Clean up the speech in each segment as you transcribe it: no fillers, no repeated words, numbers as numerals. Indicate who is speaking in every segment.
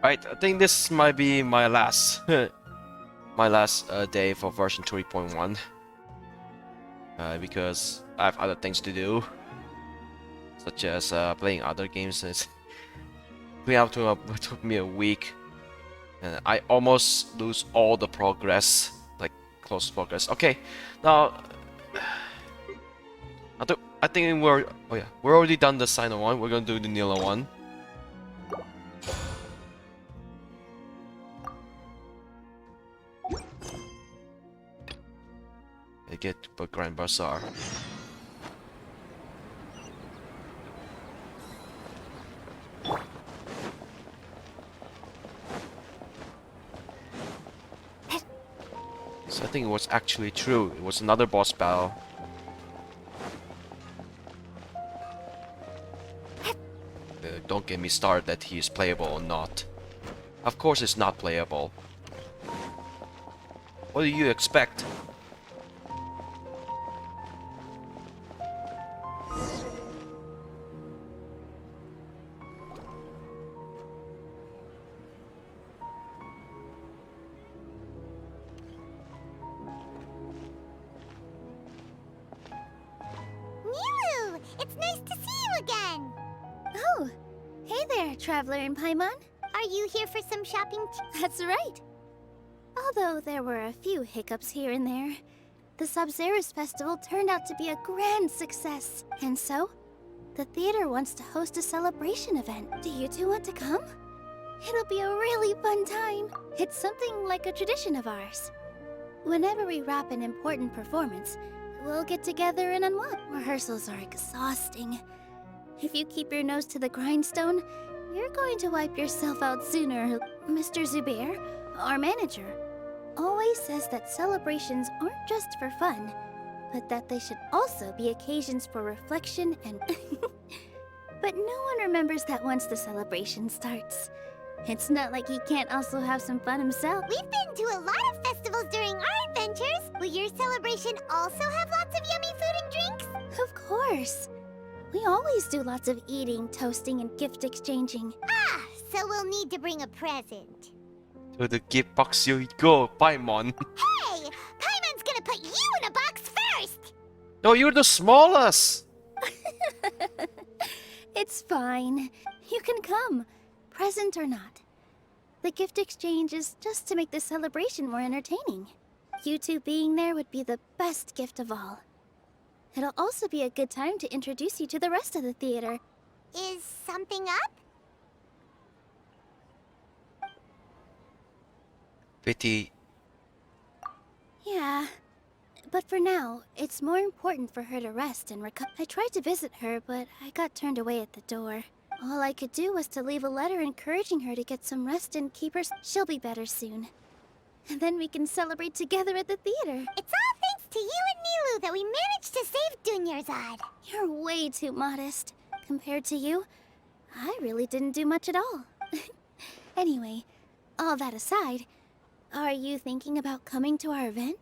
Speaker 1: Right, I think this might be my last my last day for version 3.1 because I have other things to do, such as playing other games. It's been up to took me a week, and I almost lose all the progress, like close progress. Okay, now I think we're already done the Sino one. We're gonna do the Nilou one. I get to Grand Bazaar. So I think it was actually true. It was another boss battle. Don't get me started that he is playable or not. Of course it's not playable. What do you expect?
Speaker 2: Nilou! It's nice to see you again!
Speaker 3: Oh, hey there, Traveler in Paimon.
Speaker 2: Are you here for some shopping?
Speaker 3: That's right. Although there were a few hiccups here and there, the Sabzeruz festival turned out to be a grand success. And so, the theater wants to host a celebration event. Do you two want to come? It'll be a really fun time. It's something like a tradition of ours. Whenever we wrap an important performance, we'll get together and unwind. Rehearsals are exhausting. If you keep your nose to the grindstone, you're going to wipe yourself out sooner. Mr. Zubayr, our manager, always says that celebrations aren't just for fun, but that they should also be occasions for reflection and... But no one remembers that once the celebration starts. It's not like he can't also have some fun himself.
Speaker 2: We've been to a lot of festivals during our adventures. Will your celebration also have lots of yummy food and drinks?
Speaker 3: Of course. We always do lots of eating, toasting, and gift exchanging.
Speaker 2: Ah, so we'll need to bring a present.
Speaker 1: To the gift box you go, Paimon.
Speaker 2: Hey! Paimon's gonna put you in a box first!
Speaker 1: No, you're the smallest!
Speaker 3: It's fine. You can come, present or not. The gift exchange is just to make the celebration more entertaining. You two being there would be the best gift of all. It'll also be a good time to introduce you to the rest of the theater.
Speaker 2: Is something up?
Speaker 1: Pity.
Speaker 3: Yeah. But for now, it's more important for her to rest and recover. I tried to visit her, but I got turned away at the door. All I could do was to leave a letter encouraging her to get some rest and keep her... She'll be better soon. And then we can celebrate together at the theater.
Speaker 2: It's all thanks to you and Nilou that we managed to save Dunyarzad.
Speaker 3: You're way too modest. Compared to you, I really didn't do much at all. Anyway, all that aside, are you thinking about coming to our event?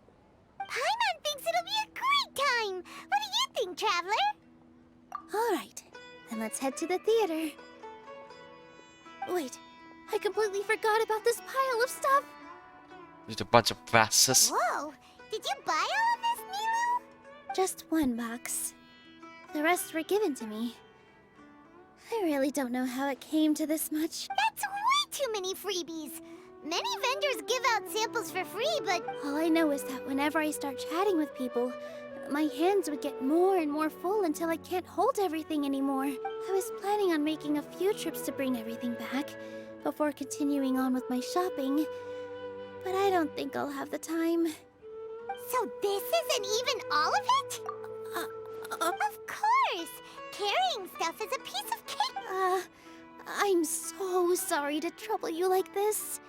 Speaker 2: Paimon thinks it'll be a great time! What do you think, Traveler?
Speaker 3: All right, then let's head to the theater. Wait, I completely forgot about this pile of stuff.
Speaker 1: There's a bunch of vases.
Speaker 2: Whoa! Did you buy all of this, Nilou?
Speaker 3: Just one box. The rest were given to me. I really don't know how it came to this much.
Speaker 2: That's way too many freebies! Many vendors give out samples for free, but...
Speaker 3: All I know is that whenever I start chatting with people, my hands would get more and more full until I can't hold everything anymore. I was planning on making a few trips to bring everything back, before continuing on with my shopping. But I don't think I'll have the time.
Speaker 2: So this isn't even all of it? Of course! Carrying stuff is a piece of cake!
Speaker 3: I'm so sorry to trouble you like this.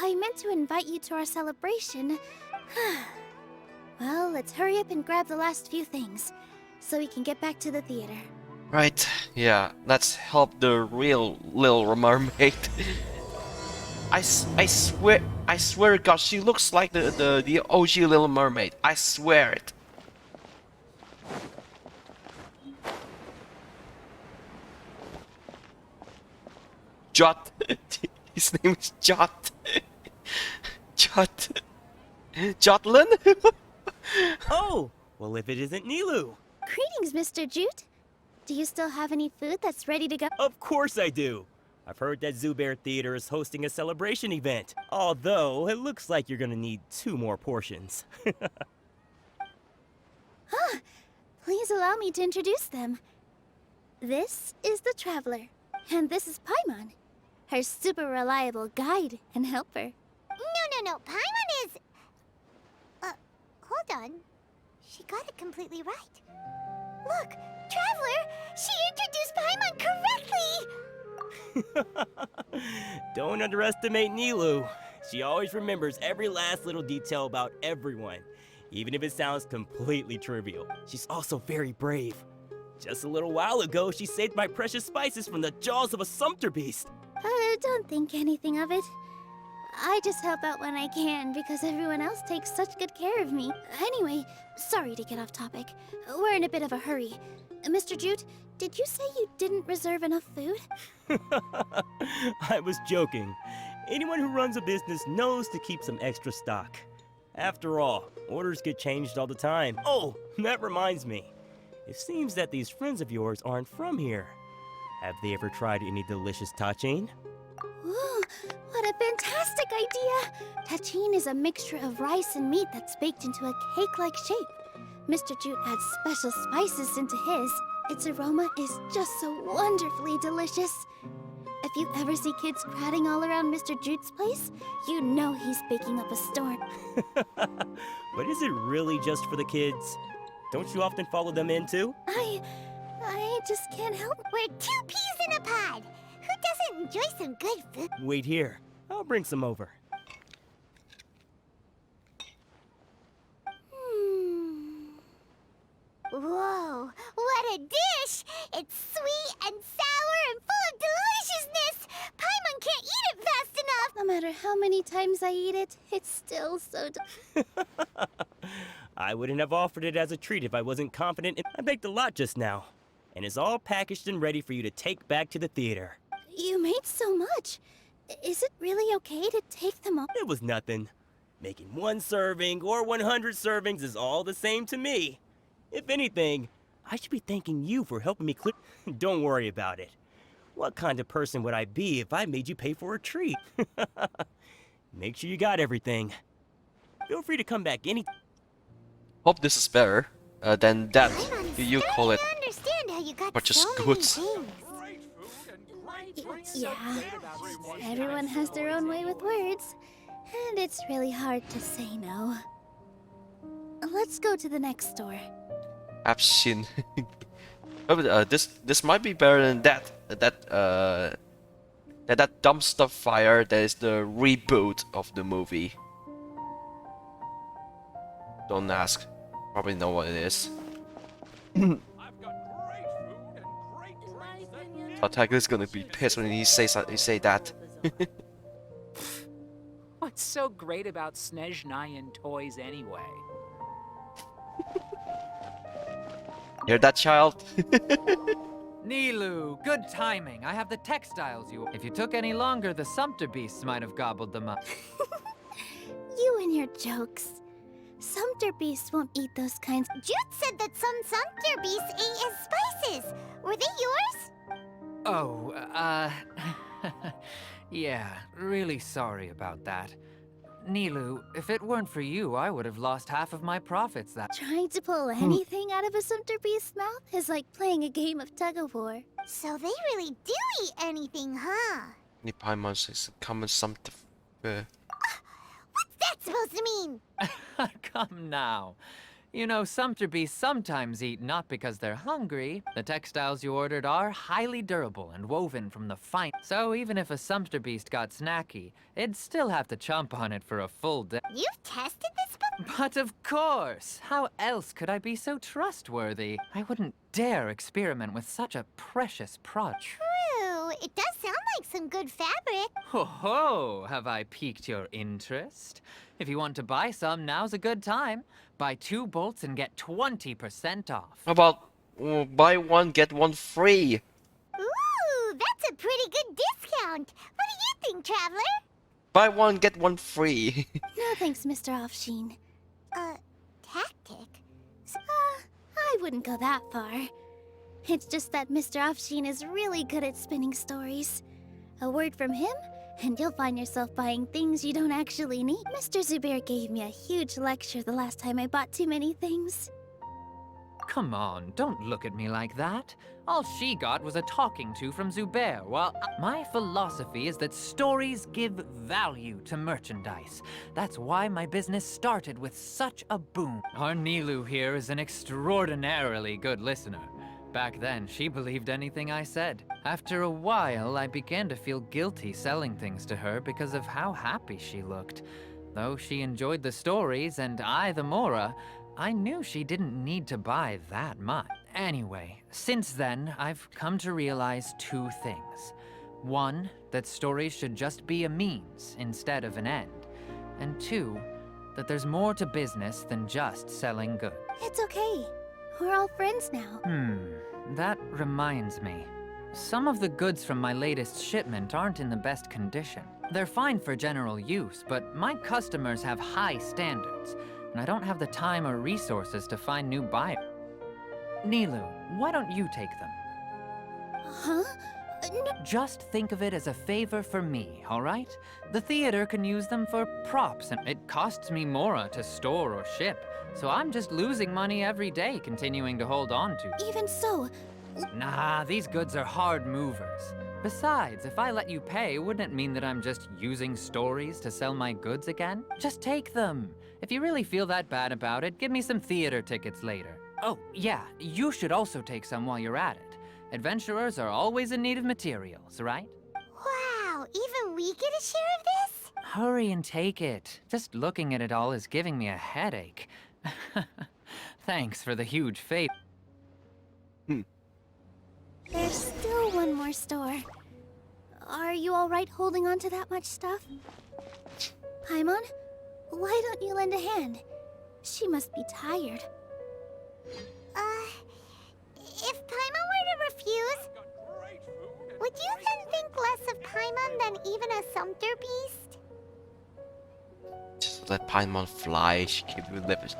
Speaker 3: I meant to invite you to our celebration. Well, let's hurry up and grab the last few things, so we can get back to the theater.
Speaker 1: Right, yeah, let's help the real Little Mermaid. I swear to God, she looks like the OG Little Mermaid. I swear it. Jot. His name is Jot. Jot. Jotlin?
Speaker 4: Oh, well if it isn't Nilou.
Speaker 3: Greetings, Mr. Jute. Do you still have any food that's ready to go?
Speaker 4: Of course I do. I've heard that Zubayr Theatre is hosting a celebration event. Although, it looks like you're gonna need 2 more portions.
Speaker 3: Please allow me to introduce them. This is the Traveler, and this is Paimon, her super reliable guide and helper.
Speaker 2: No. Paimon is... hold on. She got it completely right. Look, Traveler! She introduced Paimon correctly!
Speaker 4: Don't underestimate Nilou. She always remembers every last little detail about everyone, even if it sounds completely trivial. She's also very brave. Just a little while ago, she saved my precious spices from the jaws of a sumpter beast.
Speaker 3: Don't think anything of it. I just help out when I can because everyone else takes such good care of me. Anyway, sorry to get off topic. We're in a bit of a hurry. Mr. Jute, did you say you didn't reserve enough food?
Speaker 4: I was joking. Anyone who runs a business knows to keep some extra stock. After all, orders get changed all the time. Oh, that reminds me. It seems that these friends of yours aren't from here. Have they ever tried any delicious tachin?
Speaker 3: Ooh, what a fantastic idea! Tachin is a mixture of rice and meat that's baked into a cake-like shape. Mr. Jute adds special spices into his. Its aroma is just so wonderfully delicious. If you ever see kids crowding all around Mr. Jute's place, you know he's baking up a storm.
Speaker 4: But is it really just for the kids? Don't you often follow them in too?
Speaker 3: I just can't help it.
Speaker 2: We're 2 peas in a pod! Who doesn't enjoy some good food?
Speaker 4: Wait here. I'll bring some over.
Speaker 2: Whoa, what a dish! It's sweet and sour and full of deliciousness! Paimon can't eat it fast enough!
Speaker 3: No matter how many times I eat it, it's still so
Speaker 4: I wouldn't have offered it as a treat if I wasn't confident. I baked a lot just now. And it's all packaged and ready for you to take back to the theater.
Speaker 3: You made so much. Is it really okay to take them all?
Speaker 4: It was nothing. Making 1 serving or 100 servings is all the same to me. If anything, I should be thanking you for helping me clear. Don't worry about it. What kind of person would I be if I made you pay for a treat? Make sure you got everything. Feel free to come back any.
Speaker 1: Hope this is better than that. You call it
Speaker 2: Understand how you got
Speaker 1: purchase
Speaker 2: so many
Speaker 1: goods.
Speaker 2: things.
Speaker 3: Yeah, everyone has their own way with words, and it's really hard to say no. Let's go to the next store.
Speaker 1: I've seen. This might be better than that dumpster fire that is the reboot of the movie. Don't ask. Probably know what it is. Tiger is gonna be pissed when he say that.
Speaker 5: What's so great about Snezhnayan toys anyway?
Speaker 1: Hear that, child?
Speaker 6: Nilou, good timing. I have the textiles you... If you took any longer, the sumpter beasts might have gobbled them up.
Speaker 3: You and your jokes. Sumpter beasts won't eat those kinds.
Speaker 2: Jute said that some sumpter beasts ate his spices. Were they yours?
Speaker 6: Oh, yeah, really sorry about that. Nilou, if it weren't for you, I would have lost half of my profits that...
Speaker 3: Trying to pull anything out of a sumpter beast's mouth is like playing a game of tug-of-war.
Speaker 2: So they really do eat anything, huh?
Speaker 1: Paimon is a common sumpter.
Speaker 2: What's that supposed to mean?
Speaker 6: Come now. You know, sumpter beasts sometimes eat not because they're hungry. The textiles you ordered are highly durable and woven from the fine. So even if a sumpter beast got snacky, it'd still have to chomp on it for a full day.
Speaker 2: You've tested this before?
Speaker 6: But of course! How else could I be so trustworthy? I wouldn't dare experiment with such a precious product.
Speaker 2: True. It does sound like some good fabric.
Speaker 6: Ho ho! Have I piqued your interest? If you want to buy some, now's a good time. Buy 2 bolts and get 20% off.
Speaker 1: How about buy one get one free?
Speaker 2: Ooh, that's a pretty good discount. What do you confronting, traveler.
Speaker 1: Buy one, get one free.
Speaker 3: No thanks, Mr. Offsheen.
Speaker 2: Tactic?
Speaker 3: I wouldn't go that far. It's just that Mr. Offsheen is really good at spinning stories. A word from him, and you'll find yourself buying things you don't actually need. Mr. Zubayr gave me a huge lecture the last time I bought too many things.
Speaker 6: Come on, don't look at me like that. All she got was a talking to from Zubayr, while my philosophy is that stories give value to merchandise. That's why my business started with such a boom. Our Nilou here is an extraordinarily good listener. Back then, she believed anything I said. After a while, I began to feel guilty selling things to her because of how happy she looked. Though she enjoyed the stories and I the Mora, I knew she didn't need to buy that much. Anyway, since then, I've come to realize two things. One, that stories should just be a means instead of an end. And two, that there's more to business than just selling goods.
Speaker 3: It's okay. We're all friends now.
Speaker 6: That reminds me. Some of the goods from my latest shipment aren't in the best condition. They're fine for general use, but my customers have high standards, and I don't have the time or resources to find new buyers. Nilou, why don't you take them?
Speaker 3: Huh? No.
Speaker 6: Just think of it as a favor for me, all right? The theater can use them for props, and it costs me Mora to store or ship, so I'm just losing money every day continuing to hold on to.
Speaker 3: Even so,
Speaker 6: Nah, these goods are hard movers. Besides, if I let you pay, wouldn't it mean that I'm just using stories to sell my goods again? Just take them. If you really feel that bad about it, give me some theater tickets later. Oh, yeah, you should also take some while you're at it. Adventurers are always in need of materials, right?
Speaker 2: Wow, even we get a share of this?
Speaker 6: Hurry and take it. Just looking at it all is giving me a headache. Thanks for the huge favor.
Speaker 3: there's still one more store. Are you alright holding on to that much stuff? Paimon, why don't you lend a hand? She must be tired.
Speaker 2: If Paimon were to refuse, would you then think less of Paimon than even a sumpter beast?
Speaker 1: Just let Paimon fly. She can even live.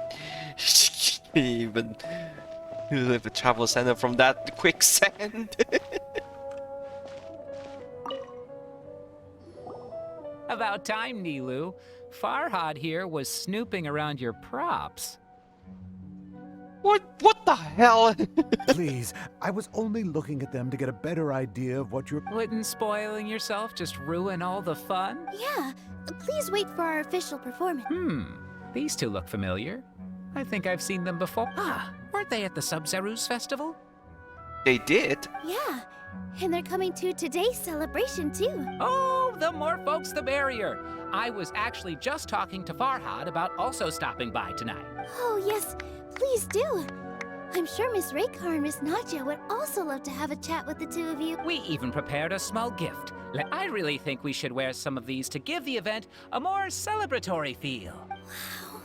Speaker 1: She can even live a travel center from that quicksand.
Speaker 5: About time, Nilou. Farhad here was snooping around your props.
Speaker 1: What the hell?
Speaker 7: Please, I was only looking at them to get a better idea of what you're...
Speaker 5: Wouldn't spoiling yourself just ruin all the fun?
Speaker 3: Yeah, please wait for our official performance.
Speaker 5: These two look familiar. I think I've seen them before. Ah, weren't they at the Sabzeruz festival?
Speaker 1: They did.
Speaker 3: Yeah, and they're coming to today's celebration too.
Speaker 5: Oh, the more folks the merrier. I was actually just talking to Farhad about also stopping by tonight.
Speaker 3: Oh yes, please do. I'm sure Miss Raykar and Miss Nadja would also love to have a chat with the two of you.
Speaker 5: We even prepared a small gift. I really think we should wear some of these to give the event a more celebratory feel.
Speaker 3: Wow,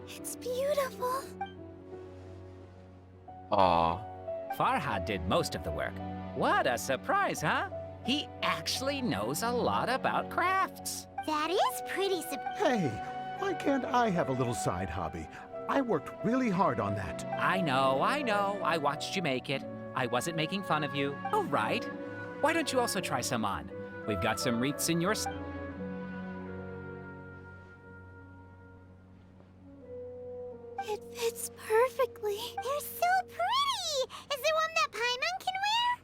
Speaker 3: it's beautiful.
Speaker 1: Aw.
Speaker 5: Farhad did most of the work. What a surprise, huh? He actually knows a lot about crafts.
Speaker 2: That is pretty
Speaker 7: Hey, why can't I have a little side hobby? I worked really hard on that.
Speaker 5: I know. I watched you make it. I wasn't making fun of you. All right. Why don't you also try some on? We've got some wreaths in your...
Speaker 3: It fits perfectly.
Speaker 2: They're so pretty! Is there one that Paimon can wear?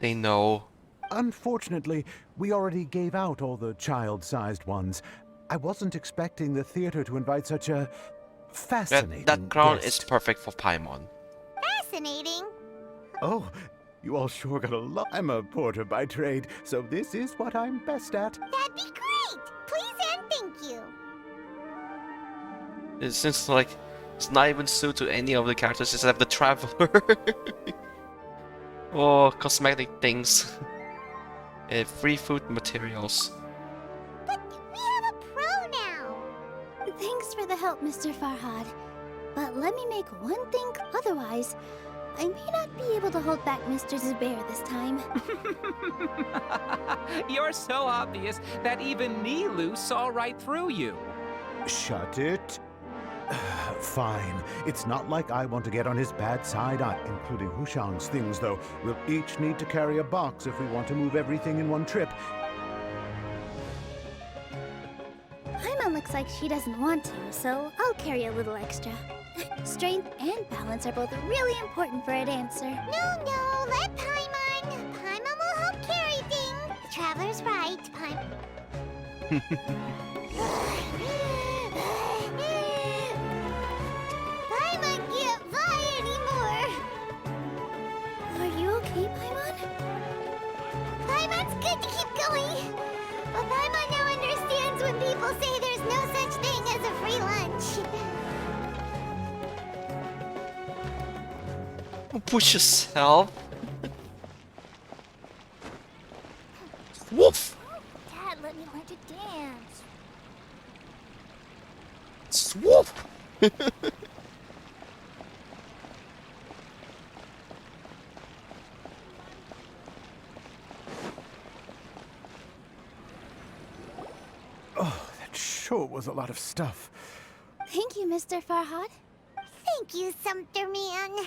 Speaker 1: They know.
Speaker 7: Unfortunately, we already gave out all the child-sized ones. I wasn't expecting the theater to invite such a fascinating
Speaker 1: That crown is
Speaker 7: guest.
Speaker 1: perfect for Paimon.
Speaker 2: Fascinating.
Speaker 7: Oh, you all sure got a lot. I'm a porter by trade, so this is what I'm best at.
Speaker 2: That'd be great! Please and thank you.
Speaker 1: It seems like it's not even suited to any of the characters except the traveler. Or cosmetic things. Free food materials.
Speaker 2: But we have a pro now.
Speaker 3: Thanks for the help, Mr. Farhad. But let me make one thing otherwise, I may not be able to hold back Mr. Zubayr this time.
Speaker 5: You're so obvious that even Nilou saw right through you.
Speaker 7: Shut it. Fine. It's not like I want to get on his bad side, including Hushang's things, though. We'll each need to carry a box if we want to move everything in one trip.
Speaker 3: Paimon looks like she doesn't want to, so I'll carry a little extra. Strength and balance are both really important for a dancer.
Speaker 2: No, let Paimon. Paimon will help carry things. The traveler's right, Paimon can't fly anymore.
Speaker 3: Are you okay, Paimon?
Speaker 2: Paimon's good to keep going. But Paimon now understands when people say there's no such thing as a free lunch.
Speaker 1: Push yourself. Woof.
Speaker 2: Dad, let me learn to dance.
Speaker 1: Swoop.
Speaker 7: Oh, that sure was a lot of stuff.
Speaker 3: Thank you, Mr. Farhad.
Speaker 2: Thank you, Sumpter Man.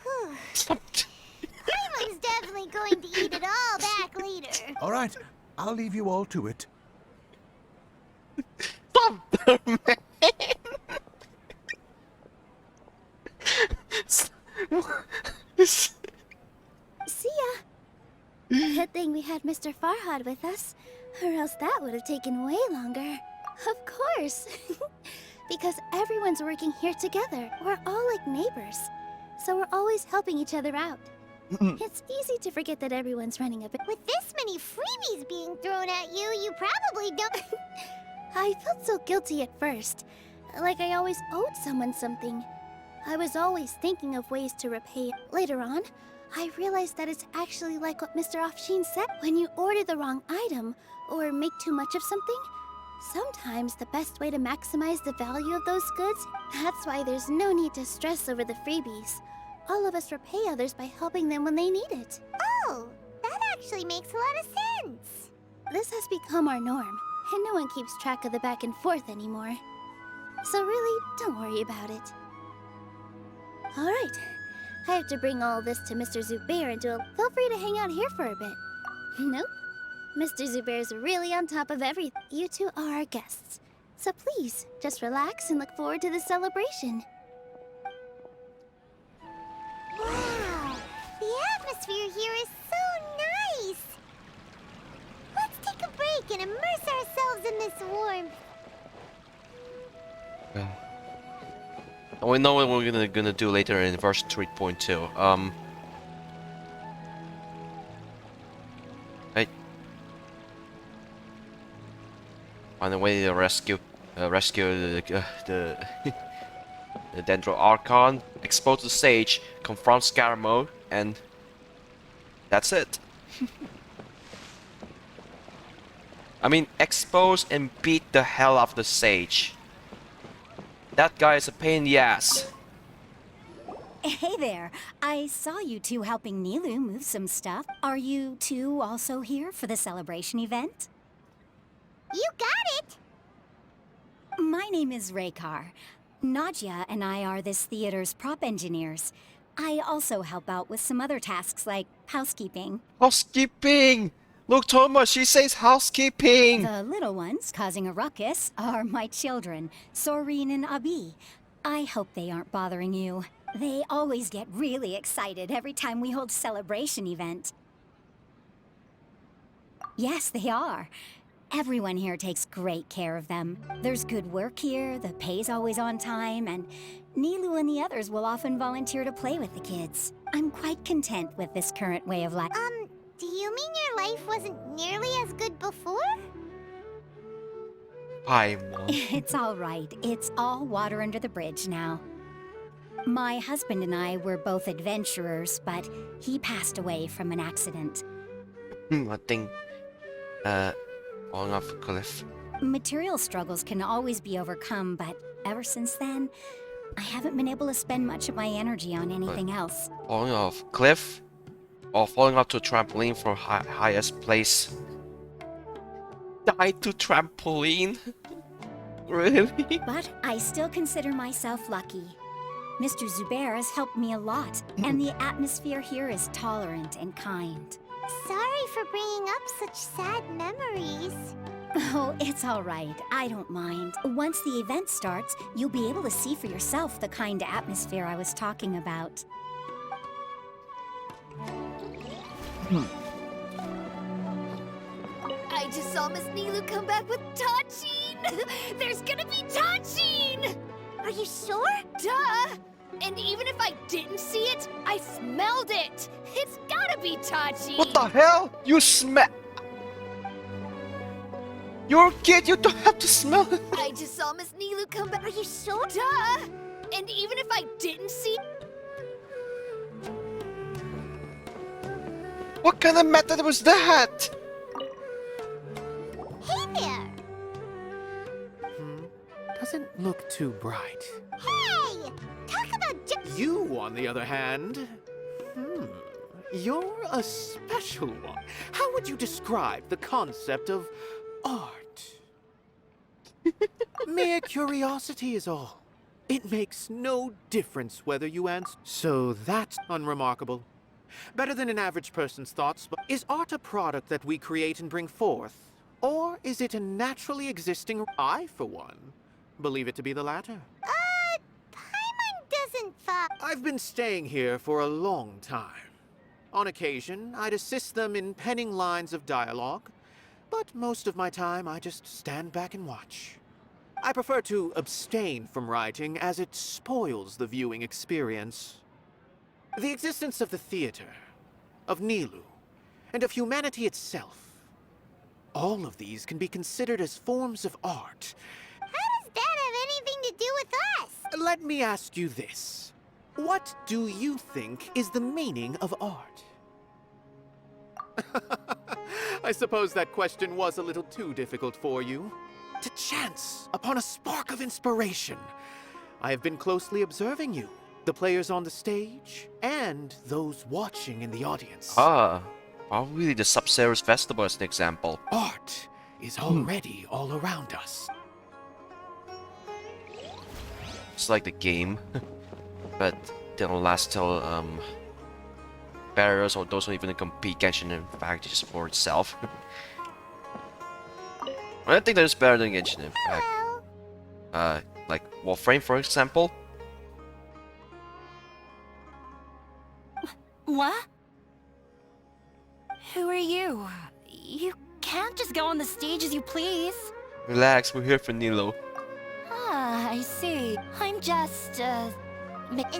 Speaker 2: Whew. Paimon's definitely going to eat it all back later.
Speaker 7: All right, I'll leave you all to it.
Speaker 3: See ya. Good thing we had Mr. Farhad with us, or else that would have taken way longer. Of course. Because everyone's working here together. We're all like neighbors. So we're always helping each other out. It's easy to forget that everyone's running a bit.
Speaker 2: With this many freebies being thrown at you, you probably don't...
Speaker 3: I felt so guilty at first. Like I always owed someone something. I was always thinking of ways to repay it. Later on, I realized that it's actually like what Mr. Afshin said. When you order the wrong item, or make too much of something, sometimes the best way to maximize the value of those goods, that's why there's no need to stress over the freebies. All of us repay others by helping them when they need it.
Speaker 2: Oh, that actually makes a lot of sense.
Speaker 3: This has become our norm, and no one keeps track of the back and forth anymore. So really, don't worry about it. Alright, I have to bring all this to Mr. Zubayr and feel free to hang out here for a bit. Nope. Mr. Zubayr's really on top of everything. You two are our guests. So please, just relax and look forward to the celebration.
Speaker 2: Wow, the atmosphere here is so nice. Let's take a break and immerse ourselves in this warmth.
Speaker 1: We know what we're gonna do later in verse 3.2. Right. On the way to rescue the the Dendro Archon, expose the Sage, confront Scar mode, and that's it. I mean, expose and beat the hell out of the Sage. That guy is a pain in the ass.
Speaker 8: Hey there. I saw you two helping Nilou move some stuff. Are you two also here for the celebration event?
Speaker 2: You got it!
Speaker 8: My name is Raykar. Nadia and I are this theater's prop engineers. I also help out with some other tasks like housekeeping.
Speaker 1: Housekeeping! Look, Thomas, she says housekeeping!
Speaker 8: The little ones causing a ruckus are my children, Sorin and Abi. I hope they aren't bothering you. They always get really excited every time we hold a celebration event. Yes, they are. Everyone here takes great care of them. There's good work here, the pay's always on time, and Nilou and the others will often volunteer to play with the kids. I'm quite content with this current way of life.
Speaker 2: Do you mean your life wasn't nearly as good before?
Speaker 1: Hi, Mom.
Speaker 8: It's all right. It's all water under the bridge now. My husband and I were both adventurers, but he passed away from an accident.
Speaker 1: I think, falling off a cliff.
Speaker 8: Material struggles can always be overcome, but ever since then, I haven't been able to spend much of my energy on anything else.
Speaker 1: Falling off cliff, or falling off to a trampoline from highest place. Die to trampoline? Really?
Speaker 8: But I still consider myself lucky. Mr. Zubayr has helped me a lot, and the atmosphere here is tolerant and kind.
Speaker 2: Sorry for bringing up such sad memories.
Speaker 8: Oh, it's all right. I don't mind. Once the event starts, you'll be able to see for yourself the kind of atmosphere I was talking about.
Speaker 3: I just saw Miss Nilou come back with Tachin! There's gonna be Tachin!
Speaker 2: Are you sure?
Speaker 3: Duh! And even if I didn't see it, I smelled it! It's gotta be Tachin!
Speaker 1: What the hell? You smell? You're a kid, you don't have to smell it.
Speaker 3: I just saw Miss Nilou come back.
Speaker 2: Are you sure?
Speaker 3: Duh! And even if I didn't see...
Speaker 1: What kind of method was that?
Speaker 2: Hey there!
Speaker 9: Doesn't look too bright.
Speaker 2: Hey! Talk about
Speaker 9: You, on the other hand, you're a special one. How would you describe the concept of art? Mere curiosity is all. It makes no difference whether you answer. So that's unremarkable. Better than an average person's thoughts, but is art a product that we create and bring forth? Or is it a naturally existing... I, for one, believe it to be the latter.
Speaker 2: Paimon doesn't fall.
Speaker 9: I've been staying here for a long time. On occasion, I'd assist them in penning lines of dialogue, but most of my time I just stand back and watch. I prefer to abstain from writing as it spoils the viewing experience. The existence of the theater, of Nilou, and of humanity itself, all of these can be considered as forms of art.
Speaker 2: How does that have anything to do with us?
Speaker 9: Let me ask you this. What do you think is the meaning of art? I suppose that question was a little too difficult for you. To chance upon a spark of inspiration. I have been closely observing you, the players on the stage, and those watching in the audience.
Speaker 1: Probably the Sabzeruz festival as an example.
Speaker 9: Art is already all around us.
Speaker 1: It's like the game, but they'll last till barriers or those who even compete Genshin in fact just for itself. I don't think that is better than Genshin in fact. Like Warframe for example.
Speaker 10: What? Who are you? You can't just go on the stage as you please.
Speaker 1: Relax, we're here for Nilou.
Speaker 10: Ah, I see. I'm just,
Speaker 2: Is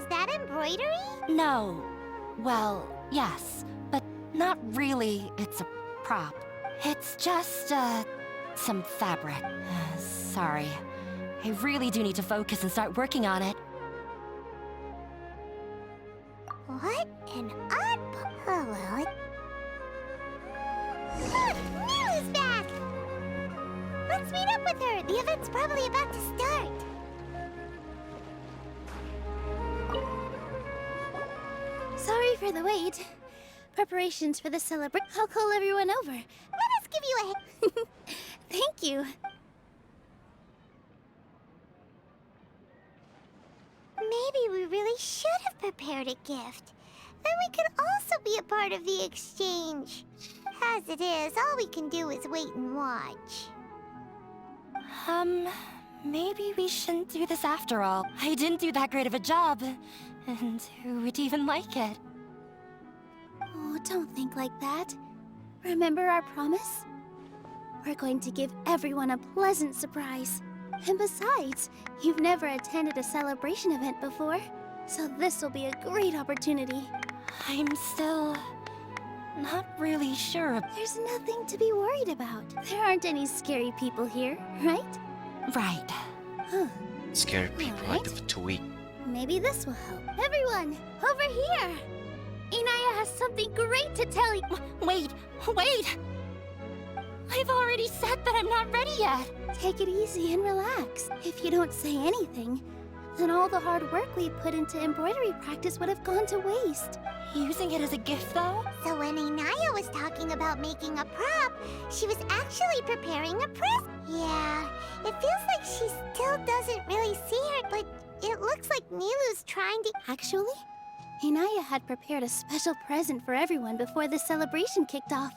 Speaker 2: that embroidery?
Speaker 10: No. Well, yes, but not really. It's a prop. It's just, some fabric. Sorry. I really do need to focus and start working on it.
Speaker 2: What an odd... Oh, well, Look! Nilou's back! Let's meet up with her. The event's probably about to start.
Speaker 3: Sorry for the wait. Preparations for the celebration. I'll call everyone over.
Speaker 2: Let us give you a...
Speaker 3: Thank you.
Speaker 2: Maybe we really should have prepared a gift. Then we could also be a part of the exchange. As it is, all we can do is wait and watch.
Speaker 10: Maybe we shouldn't do this after all. I didn't do that great of a job. And who would even like it?
Speaker 3: Oh, don't think like that. Remember our promise? We're going to give everyone a pleasant surprise. And besides, you've never attended a celebration event before, so this will be a great opportunity.
Speaker 10: I'm still... not really sure.
Speaker 3: There's nothing to be worried about. There aren't any scary people here, right?
Speaker 10: Right.
Speaker 3: Huh.
Speaker 1: Scary people
Speaker 3: Alright.
Speaker 1: like to eat.
Speaker 3: Maybe this will help. Everyone, over here! Inaya has something great to tell you.
Speaker 10: Wait! I've already said that I'm not ready yet.
Speaker 3: Take it easy and relax. If you don't say anything, then all the hard work we put into embroidery practice would have gone to waste.
Speaker 10: Using it as a gift, though?
Speaker 2: So when Inaya was talking about making a prop, she was actually preparing a present. Yeah, it feels like she still doesn't really see her, but it looks like Nilou's trying to...
Speaker 3: Actually, Inaya had prepared a special present for everyone before the celebration kicked off.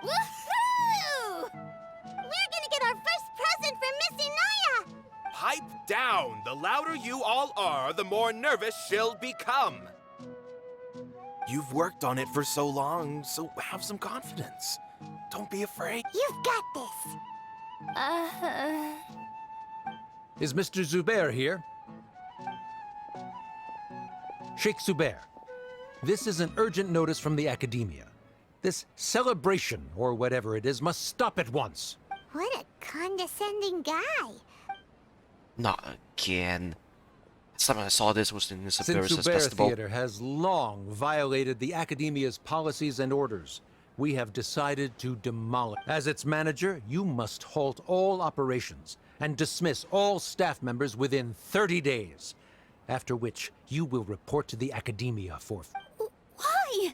Speaker 2: Woohoo! We're gonna get our first present from Miss Inaya!
Speaker 11: Pipe down! The louder you all are, the more nervous she'll become. You've worked on it for so long, so have some confidence. Don't be afraid.
Speaker 2: You've got this!
Speaker 12: Is Mr. Zubayr here? Sheikh Zubayr, this is an urgent notice from the Academia. This celebration, or whatever it is, must stop at once.
Speaker 2: What a condescending guy.
Speaker 1: Not again. Last time I saw this was in the
Speaker 12: Since
Speaker 1: Sabzeruz
Speaker 12: Zubayr
Speaker 1: festival.
Speaker 12: Theatre has long violated the Academia's policies and orders, we have decided to demolish. As its manager, you must halt all operations and dismiss all staff members within 30 days, after which you will report to the Academia for...
Speaker 3: Why?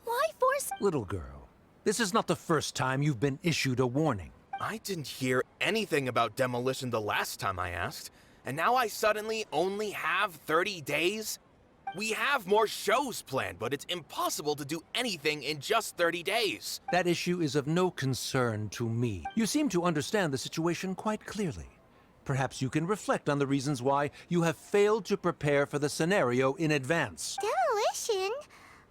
Speaker 3: Why force...
Speaker 12: Little girl, this is not the first time you've been issued a warning.
Speaker 11: I didn't hear anything about demolition the last time I asked, and now I suddenly only have 30 days? We have more shows planned, but it's impossible to do anything in just 30 days.
Speaker 12: That issue is of no concern to me. You seem to understand the situation quite clearly. Perhaps you can reflect on the reasons why you have failed to prepare for the scenario in advance.
Speaker 2: Demolition?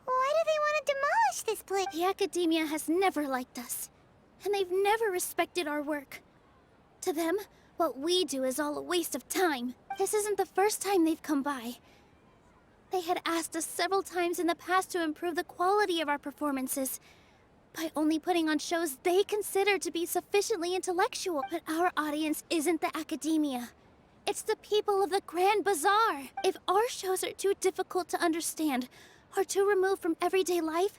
Speaker 2: Why do they want to demolish this place?
Speaker 3: The Academia has never liked us, and they've never respected our work. To them, what we do is all a waste of time. This isn't the first time they've come by. They had asked us several times in the past to improve the quality of our performances by only putting on shows they consider to be sufficiently intellectual. But our audience isn't the Academia. It's the people of the Grand Bazaar. If our shows are too difficult to understand or too removed from everyday life,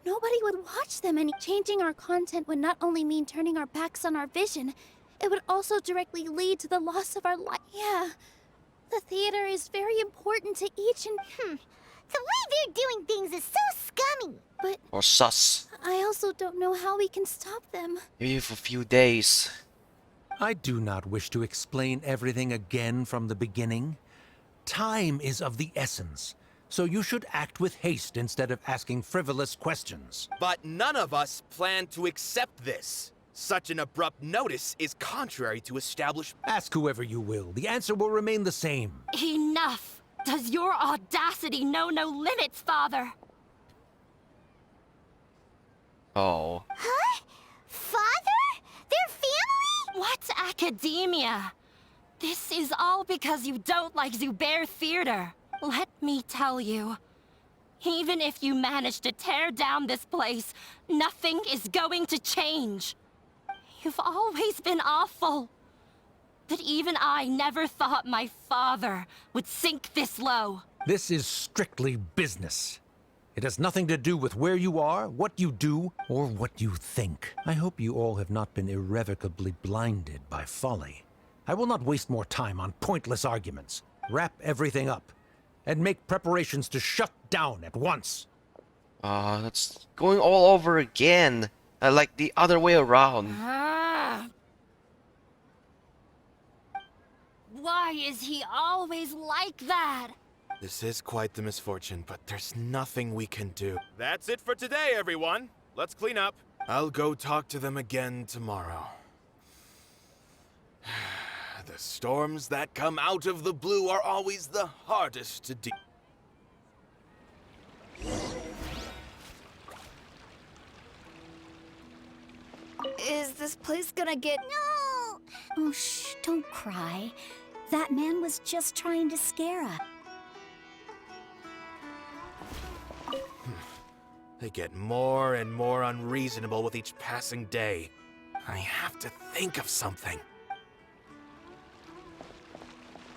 Speaker 3: nobody would watch them, and changing our content would not only mean turning our backs on our vision, it would also directly lead to the loss of our life. Yeah. The theater is very important to each and...
Speaker 2: The way they're doing things is so scummy.
Speaker 3: But
Speaker 1: Or sus.
Speaker 3: I also don't know how we can stop them.
Speaker 1: Maybe for a few days.
Speaker 12: I do not wish to explain everything again from the beginning. Time is of the essence, so you should act with haste instead of asking frivolous questions.
Speaker 11: But none of us plan to accept this. Such an abrupt notice is contrary to established...
Speaker 12: Ask whoever you will. The answer will remain the same.
Speaker 10: Enough! Does your audacity know no limits, Father?
Speaker 1: Oh.
Speaker 2: Huh? Father? Their family?
Speaker 10: What academia? This is all because you don't like Zubayr Theatre. Let me tell you, even if you manage to tear down this place, nothing is going to change. You've always been awful. But even I never thought my father would sink this low.
Speaker 12: This is strictly business. It has nothing to do with where you are, what you do, or what you think. I hope you all have not been irrevocably blinded by folly. I will not waste more time on pointless arguments. Wrap everything up, and make preparations to shut down at once.
Speaker 1: That's going all over again. Like the other way around.
Speaker 10: Why is he always like that?
Speaker 11: This is quite the misfortune, but there's nothing we can do. That's it for today, everyone. Let's clean up. I'll go talk to them again tomorrow. The storms that come out of the blue are always the hardest to deal.
Speaker 8: Is this place gonna get...
Speaker 2: No!
Speaker 8: Oh, shh, don't cry. That man was just trying to scare us.
Speaker 11: They get more and more unreasonable with each passing day. I have to think of something.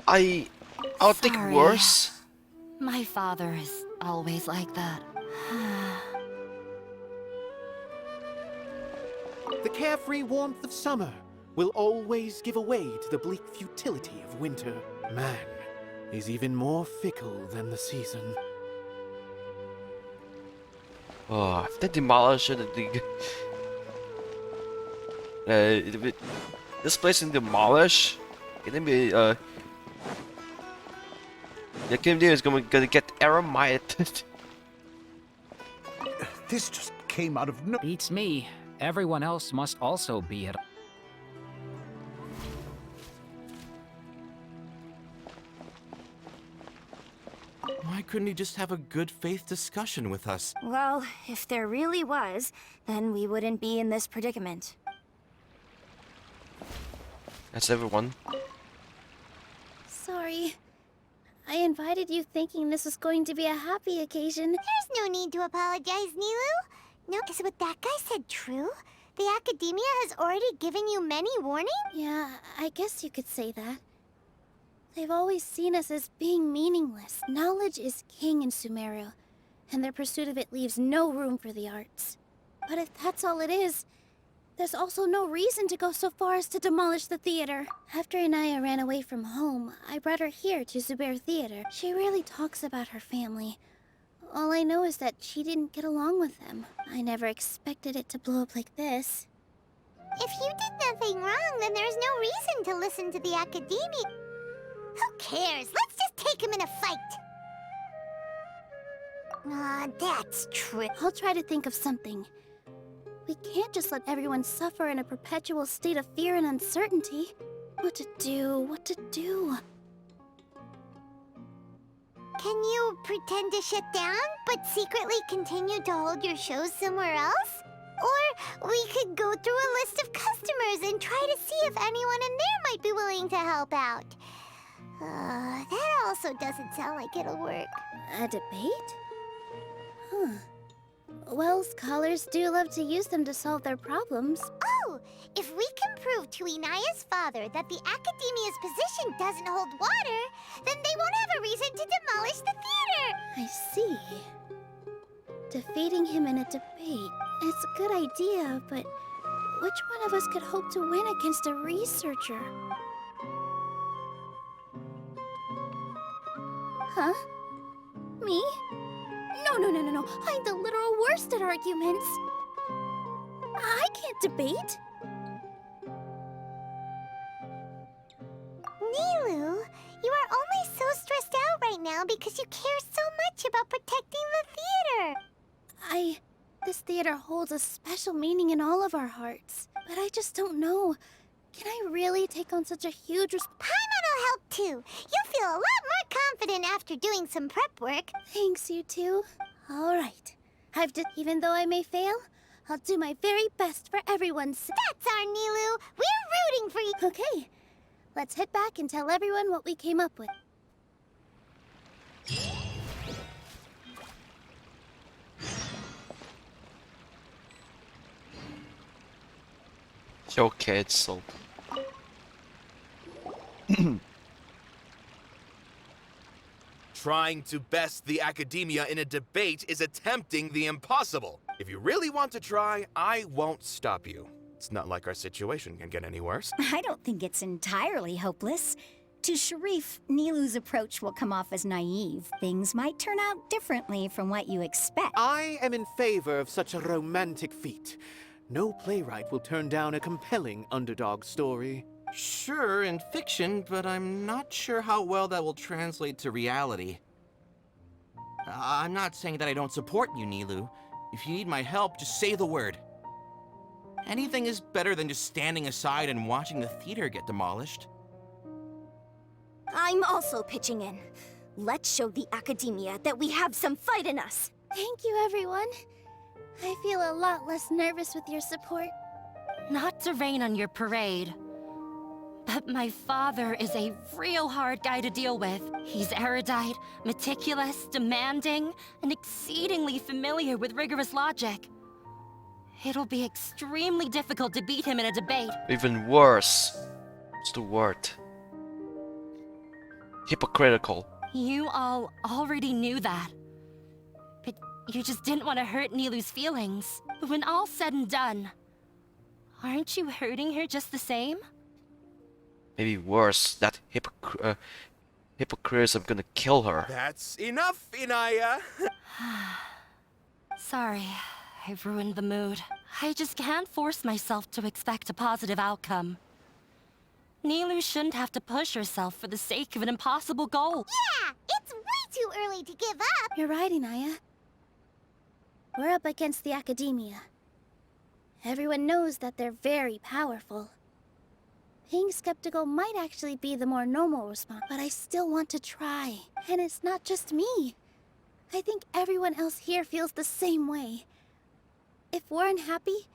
Speaker 1: I'll think
Speaker 10: Sorry.
Speaker 1: worse.
Speaker 10: My father is always like that.
Speaker 9: The carefree warmth of summer will always give away to the bleak futility of winter. Man, is even more fickle than the season.
Speaker 1: Oh, if they demolish it, if this place is demolished, it's gonna be the community is gonna get eremited.
Speaker 7: This just came out of no.
Speaker 5: Beats me. Everyone else must also be at.
Speaker 11: Why couldn't he just have a good faith discussion with us?
Speaker 8: Well, if there really was, then we wouldn't be in this predicament.
Speaker 1: That's everyone.
Speaker 3: Sorry. I invited you thinking this was going to be a happy occasion.
Speaker 2: There's no need to apologize, Nilou. No, is what that guy said true? The Academia has already given you many warnings?
Speaker 3: Yeah, I guess you could say that. They've always seen us as being meaningless. Knowledge is king in Sumeru, and their pursuit of it leaves no room for the arts. But if that's all it is, there's also no reason to go so far as to demolish the theater. After Inaya ran away from home, I brought her here to Zubayr Theatre. She rarely talks about her family. All I know is that she didn't get along with them. I never expected it to blow up like this.
Speaker 2: If you did nothing wrong, then there's no reason to listen to the Academia. Who cares? Let's just take him in a fight. Ah, that's true.
Speaker 3: I'll try to think of something. We can't just let everyone suffer in a perpetual state of fear and uncertainty. What to do?
Speaker 2: Can you pretend to shut down, but secretly continue to hold your shows somewhere else? Or we could go through a list of customers and try to see if anyone in there might be willing to help out. That also doesn't sound like it'll work.
Speaker 3: A debate? Huh. Well, scholars do love to use them to solve their problems.
Speaker 2: Oh, if we can prove to Inaya's father that the Academia's position doesn't hold water, then they won't have a reason to demolish the theater!
Speaker 3: I see. Defeating him in a debate. It's a good idea, but which one of us could hope to win against a researcher? Huh? Me? No. I'm the literal worst at arguments. I can't debate.
Speaker 2: Nilou, you are only so stressed out right now because you care so much about protecting the theater.
Speaker 3: This theater holds a special meaning in all of our hearts. But I just don't know. Can I really take on such a huge
Speaker 2: Paimon will help too. You'll feel a lot more confident after doing some prep work.
Speaker 3: Thanks, you two. All right. Even though I may fail, I'll do my very best for everyone's sake.
Speaker 2: That's our Nilou. We're rooting for you.
Speaker 3: Okay. Let's head back and tell everyone what we came up with.
Speaker 1: Okay, it's so.
Speaker 11: Trying to best the Academia in a debate is attempting the impossible. If you really want to try, I won't stop you. It's not like our situation can get any worse.
Speaker 8: I don't think it's entirely hopeless. To Sharif, Nilou's approach will come off as naive. Things might turn out differently from what you expect.
Speaker 9: I am in favor of such a romantic feat. No playwright will turn down a compelling underdog story.
Speaker 11: Sure, in fiction, but I'm not sure how well that will translate to reality. I'm not saying that I don't support you, Nilou. If you need my help, just say the word. Anything is better than just standing aside and watching the theater get demolished.
Speaker 8: I'm also pitching in. Let's show the Academia that we have some fight in us.
Speaker 3: Thank you, everyone. I feel a lot less nervous with your support.
Speaker 10: Not to rain on your parade, but my father is a real hard guy to deal with. He's erudite, meticulous, demanding, and exceedingly familiar with rigorous logic. It'll be extremely difficult to beat him in a debate.
Speaker 1: Even worse. What's the word? Hypocritical.
Speaker 10: You all already knew that. But you just didn't want to hurt Nilou's feelings. But when all's said and done, aren't you hurting her just the same?
Speaker 1: Maybe worse. That hypocrites, I'm gonna kill her.
Speaker 11: That's enough, Inaya.
Speaker 10: Sorry, I've ruined the mood. I just can't force myself to expect a positive outcome. Nilou shouldn't have to push herself for the sake of an impossible goal.
Speaker 2: Yeah, it's way too early to give up.
Speaker 3: You're right, Inaya. We're up against the Academia. Everyone knows that they're very powerful. Being skeptical might actually be the more normal response, but I still want to try. And it's not just me. I think everyone else here feels the same way. If we're unhappy,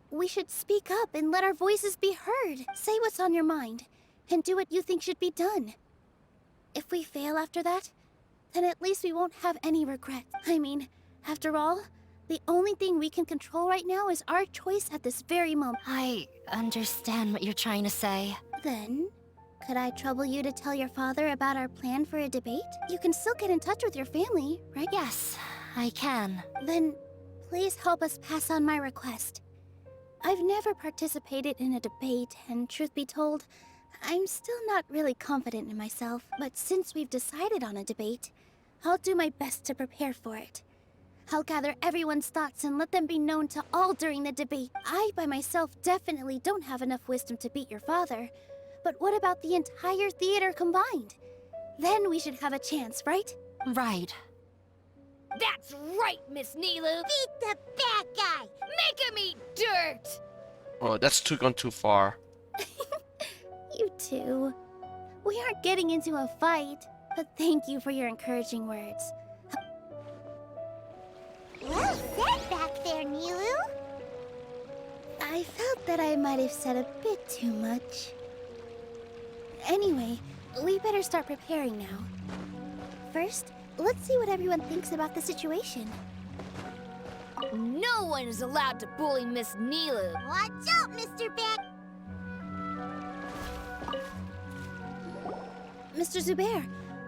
Speaker 3: we should speak up and let our voices be heard. Say what's on your mind, and do what you think should be done. If we fail after that, then at least we won't have any regrets. I mean, after all, the only thing we can control right now is our choice at this very moment.
Speaker 10: I understand what you're trying to say.
Speaker 3: Then, could I trouble you to tell your father about our plan for a debate? You can still get in touch with your family, right?
Speaker 10: Yes, I can.
Speaker 3: Then, please help us pass on my request. I've never participated in a debate, and truth be told, I'm still not really confident in myself. But since we've decided on a debate, I'll do my best to prepare for it. I'll gather everyone's thoughts and let them be known to all during the debate. I, by myself, definitely don't have enough wisdom to beat your father. But what about the entire theater combined? Then we should have a chance, right?
Speaker 10: Right.
Speaker 13: That's right, Miss Nilou!
Speaker 2: Beat the bad guy!
Speaker 13: Make him eat dirt!
Speaker 1: Oh, that's gone too far.
Speaker 3: You too. We aren't getting into a fight, but thank you for your encouraging words.
Speaker 2: Well said back there, Nilou.
Speaker 3: I felt that I might have said a bit too much. Anyway, we better start preparing now. First, let's see what everyone thinks about the situation.
Speaker 13: No one is allowed to bully Miss Nilou.
Speaker 2: Watch out, Mr. Beck.
Speaker 3: Mr. Zubayr,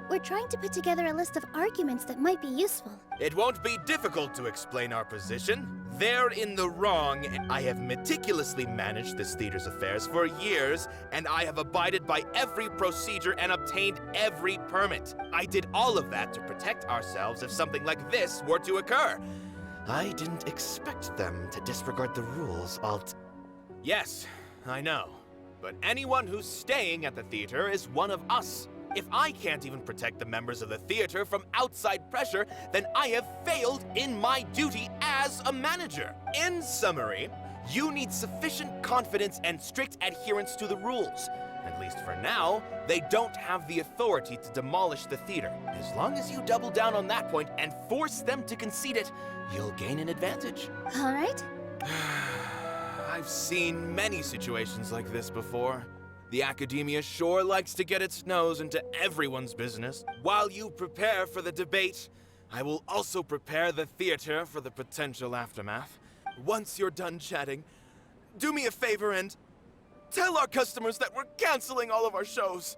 Speaker 3: we're trying to put together a list of arguments that might be useful.
Speaker 11: It won't be difficult to explain our position. They're in the wrong. I have meticulously managed this theater's affairs for years, and I have abided by every procedure and obtained every permit. I did all of that to protect ourselves if something like this were to occur. I didn't expect them to disregard the rules. Yes, I know. But anyone who's staying at the theater is one of us. If I can't even protect the members of the theater from outside pressure, then I have failed in my duty as a manager. In summary, you need sufficient confidence and strict adherence to the rules. At least for now, they don't have the authority to demolish the theater. As long as you double down on that point and force them to concede it, you'll gain an advantage.
Speaker 3: All right.
Speaker 11: I've seen many situations like this before. The Academia sure likes to get its nose into everyone's business. While you prepare for the debate, I will also prepare the theater for the potential aftermath. Once you're done chatting, do me a favor and tell our customers that we're canceling all of our shows.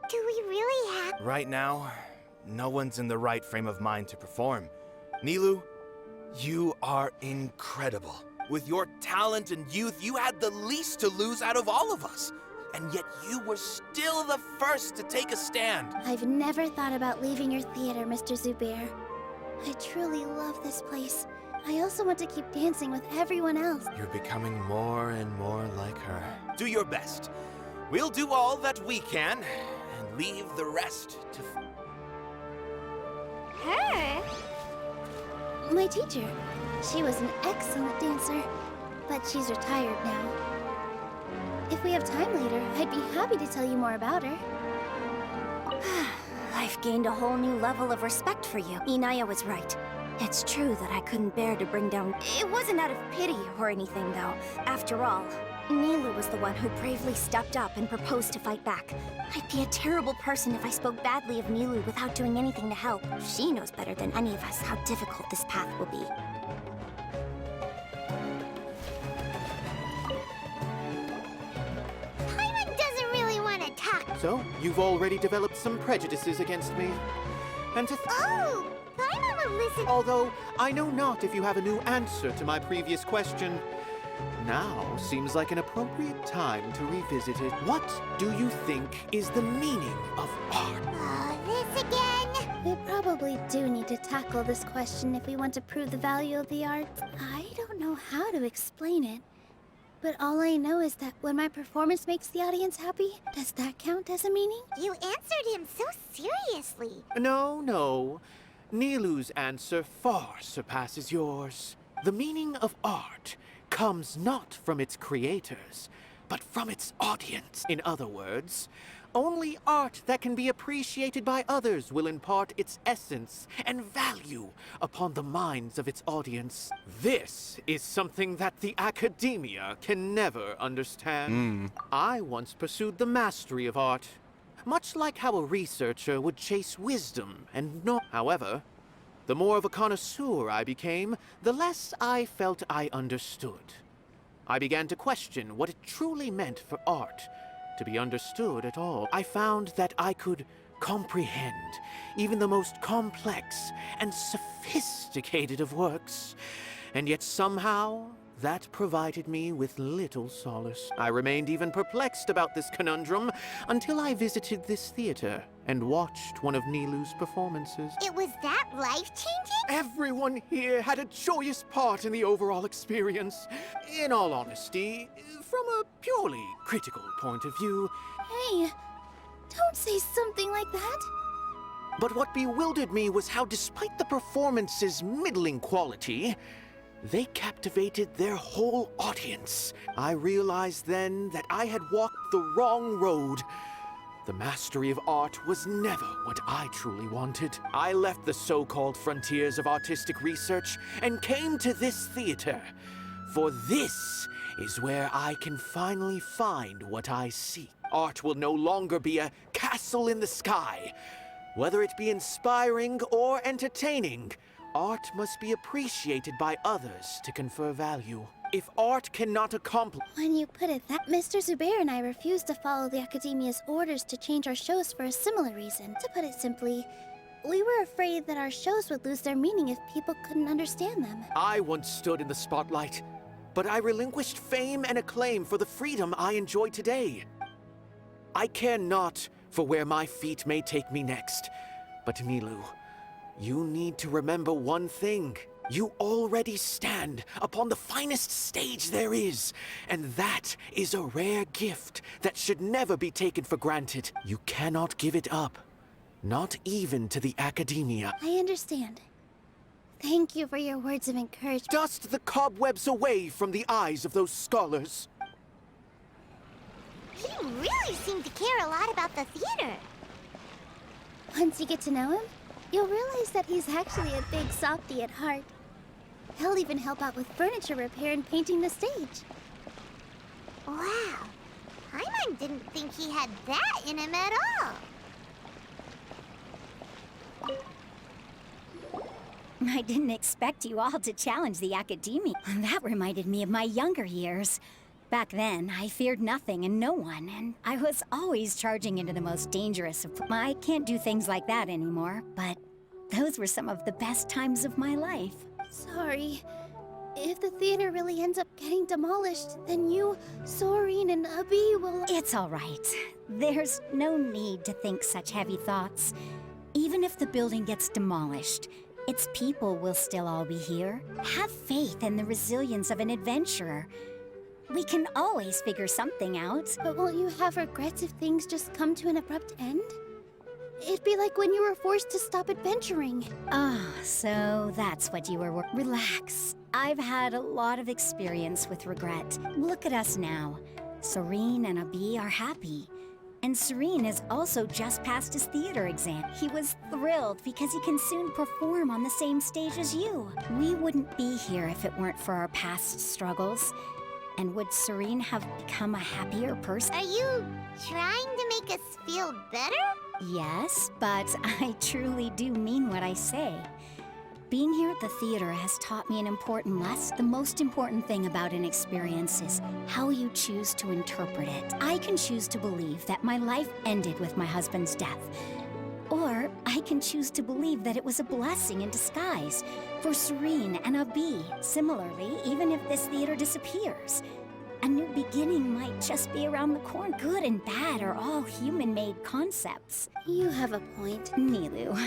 Speaker 2: Do we really have...
Speaker 11: Right now, no one's in the right frame of mind to perform. Nilou, you are incredible. With your talent and youth, you had the least to lose out of all of us. And yet you were still the first to take a stand.
Speaker 3: I've never thought about leaving your theater, Mr. Zubayr. I truly love this place. I also want to keep dancing with everyone else.
Speaker 11: You're becoming more and more like her. Do your best. We'll do all that we can, and leave the rest to...
Speaker 2: Her?
Speaker 3: My teacher. She was an excellent dancer, but she's retired now. If we have time later, I'd be happy to tell you more about her.
Speaker 8: I've gained a whole new level of respect for you. Inaya was right. It's true that I couldn't bear to bring down... It wasn't out of pity or anything, though. After all, Nilou was the one who bravely stepped up and proposed to fight back. I'd be a terrible person if I spoke badly of Nilou without doing anything to help. She knows better than any of us how difficult this path will be.
Speaker 9: So, you've already developed some prejudices against me. And to
Speaker 2: Oh! Paimon will listen.
Speaker 9: Although, I know not if you have a new answer to my previous question. Now seems like an appropriate time to revisit it. What do you think is the meaning of art?
Speaker 2: Oh, this again?
Speaker 3: We probably do need to tackle this question if we want to prove the value of the art. I don't know how to explain it, but all I know is that when my performance makes the audience happy, does that count as a meaning?
Speaker 2: You answered him so seriously.
Speaker 9: No. Nilou's answer far surpasses yours. The meaning of art comes not from its creators, but from its audience. In other words, only art that can be appreciated by others will impart its essence and value upon the minds of its audience. This is something that the academia can never understand. I once pursued the mastery of art, much like how a researcher would chase wisdom and know. However, the more of a connoisseur I became, the less I felt I understood. I began to question what it truly meant for art to be understood at all. I found that I could comprehend even the most complex and sophisticated of works, and yet somehow that provided me with little solace. I remained even perplexed about this conundrum until I visited this theater and watched one of Nilou's performances.
Speaker 2: It was that life-changing?
Speaker 9: Everyone here had a joyous part in the overall experience. In all honesty, from a purely critical point of view.
Speaker 3: Hey, don't say something like that.
Speaker 9: But what bewildered me was how, despite the performance's middling quality, they captivated their whole audience. I realized then that I had walked the wrong road. The mastery of art was never what I truly wanted. I left the so-called frontiers of artistic research and came to this theater. For this is where I can finally find what I seek. Art will no longer be a castle in the sky. Whether it be inspiring or entertaining, art must be appreciated by others to confer value. If art cannot accomplish...
Speaker 3: When you put it that, Mr. Zubayr and I refused to follow the Academia's orders to change our shows for a similar reason. To put it simply, we were afraid that our shows would lose their meaning if people couldn't understand them.
Speaker 9: I once stood in the spotlight, but I relinquished fame and acclaim for the freedom I enjoy today. I care not for where my feet may take me next, but Nilou, you need to remember one thing. You already stand upon the finest stage there is, and that is a rare gift that should never be taken for granted. You cannot give it up, not even to the Academia.
Speaker 3: I understand. Thank you for your words of encouragement.
Speaker 9: Dust the cobwebs away from the eyes of those scholars.
Speaker 2: He really seemed to care a lot about the theater.
Speaker 3: Once you get to know him, you'll realize that he's actually a big softie at heart. He'll even help out with furniture repair and painting the stage.
Speaker 2: Wow. Paimon didn't think he had that in him at all.
Speaker 8: I didn't expect you all to challenge the Academia. That reminded me of my younger years. Back then, I feared nothing and no one, and I was always charging into the most dangerous of... I can't do things like that anymore, but those were some of the best times of my life.
Speaker 3: Sorry. If the theater really ends up getting demolished, then you, Soren, and Abi will...
Speaker 8: It's all right. There's no need to think such heavy thoughts. Even if the building gets demolished, its people will still all be here. Have faith in the resilience of an adventurer. We can always figure something out.
Speaker 3: But won't you have regrets if things just come to an abrupt end? It'd be like when you were forced to stop adventuring.
Speaker 8: Ah, so that's what you were... Relax. I've had a lot of experience with regret. Look at us now. Soren and Abi are happy. And Soren has also just passed his theater exam. He was thrilled because he can soon perform on the same stage as you. We wouldn't be here if it weren't for our past struggles. And would Soren have become a happier person?
Speaker 2: Are you trying to make us feel better?
Speaker 8: Yes, but I truly do mean what I say. Being here at the theater has taught me an important lesson. The most important thing about an experience is how you choose to interpret it. I can choose to believe that my life ended with my husband's death. Or I can choose to believe that it was a blessing in disguise for Soren and Abi. Similarly, even if this theater disappears, A new beginning might just be around the corner. Good and bad are all human-made concepts.
Speaker 3: You have a point.
Speaker 8: Nilou,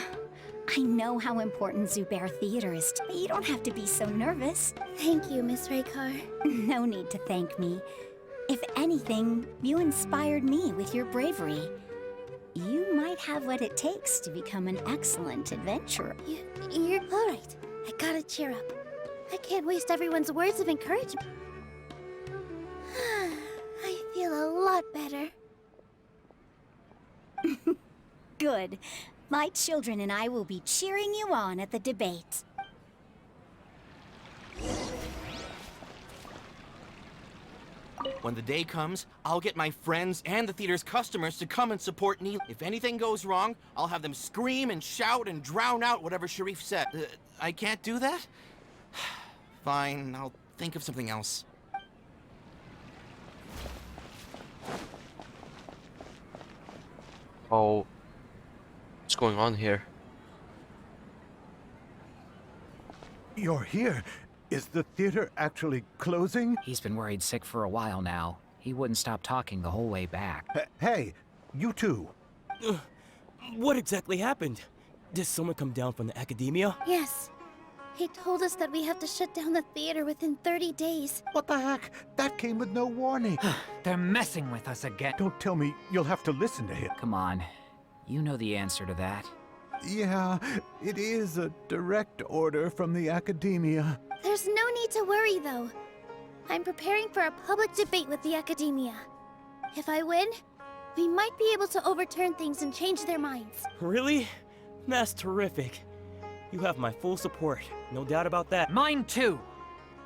Speaker 8: I know how important Zubayr Theatre is, but you don't have to be so nervous.
Speaker 3: Thank you, Miss Raykar.
Speaker 8: No need to thank me. If anything, you inspired me with your bravery. You might have what it takes to become an excellent adventurer.
Speaker 3: You're all right. I gotta cheer up. I can't waste everyone's words of encouragement. I feel a lot better.
Speaker 8: Good. My children and I will be cheering you on at the debate.
Speaker 11: When the day comes, I'll get my friends and the theater's customers to come and support Nilou. If anything goes wrong, I'll have them scream and shout and drown out whatever Sharif said. I can't do that? Fine, I'll think of something else.
Speaker 1: Oh, what's going on here?
Speaker 7: You're here. Is the theater actually closing?
Speaker 5: He's been worried sick for a while now. He wouldn't stop talking the whole way back.
Speaker 7: Hey, you two.
Speaker 4: What exactly happened? Did someone come down from the academia?
Speaker 3: Yes. He told us that we have to shut down the theater within 30 days.
Speaker 7: What the heck? That came with no warning.
Speaker 5: They're messing with us again.
Speaker 7: Don't tell me you'll have to listen to him.
Speaker 5: Come on. You know the answer to that.
Speaker 7: Yeah, it is a direct order from the academia.
Speaker 3: There's no need to worry, though. I'm preparing for a public debate with the academia. If I win, we might be able to overturn things and change their minds.
Speaker 4: Really? That's terrific. You have my full support, no doubt about that.
Speaker 5: Mine too!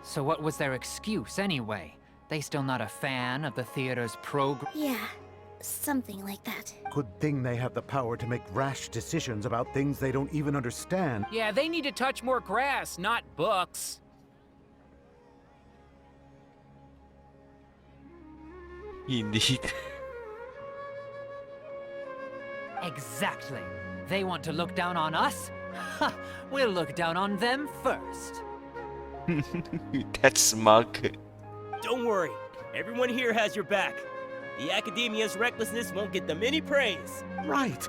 Speaker 5: So what was their excuse anyway? They still not a fan of the theater's program?
Speaker 3: Yeah, something like that.
Speaker 7: Good thing they have the power to make rash decisions about things they don't even understand.
Speaker 5: Yeah, they need to touch more grass, not books.
Speaker 1: Indeed.
Speaker 5: Exactly. They want to look down on us? Ha! We'll look down on them first.
Speaker 1: That's smug.
Speaker 4: Don't worry, everyone here has your back. The academia's recklessness won't get them any praise.
Speaker 7: Right.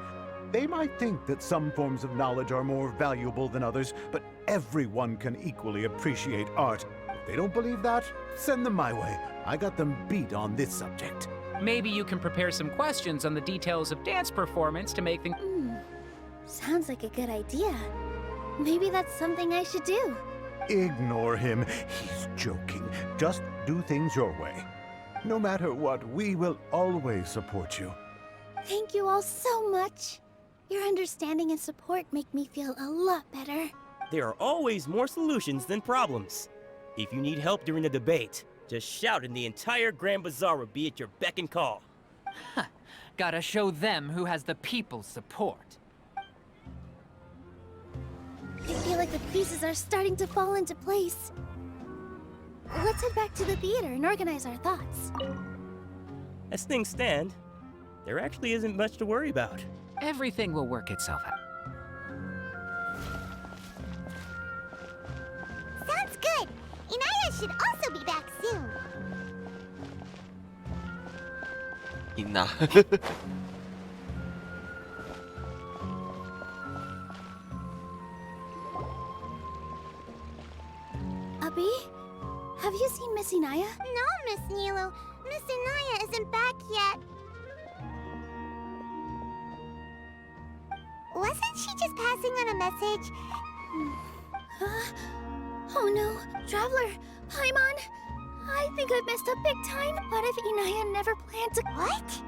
Speaker 7: They might think that some forms of knowledge are more valuable than others, but everyone can equally appreciate art. If they don't believe that, send them my way. I got them beat on this subject.
Speaker 5: Maybe you can prepare some questions on the details of dance performance to make things...
Speaker 3: Sounds like a good idea. Maybe that's something I should do.
Speaker 7: Ignore him. He's joking. Just do things your way. No matter what, we will always support you.
Speaker 3: Thank you all so much. Your understanding and support make me feel a lot better.
Speaker 4: There are always more solutions than problems. If you need help during the debate, just shout and the entire Grand Bazaar will be at your beck and call.
Speaker 5: Gotta show them who has the people's support.
Speaker 3: I feel like the pieces are starting to fall into place. Let's head back to the theater and organize our thoughts.
Speaker 4: As things stand, there actually isn't much to worry about.
Speaker 5: Everything will work itself out.
Speaker 2: Sounds good. Inaya should also be back soon.
Speaker 1: Ina.
Speaker 3: Abi? Have you seen Miss Inaya?
Speaker 2: No, Miss Nilou. Miss Inaya isn't back yet. Wasn't she just passing on a message?
Speaker 3: Oh no, Traveler, Paimon! I think I've messed up big time. What if Inaya never planned to—
Speaker 2: What?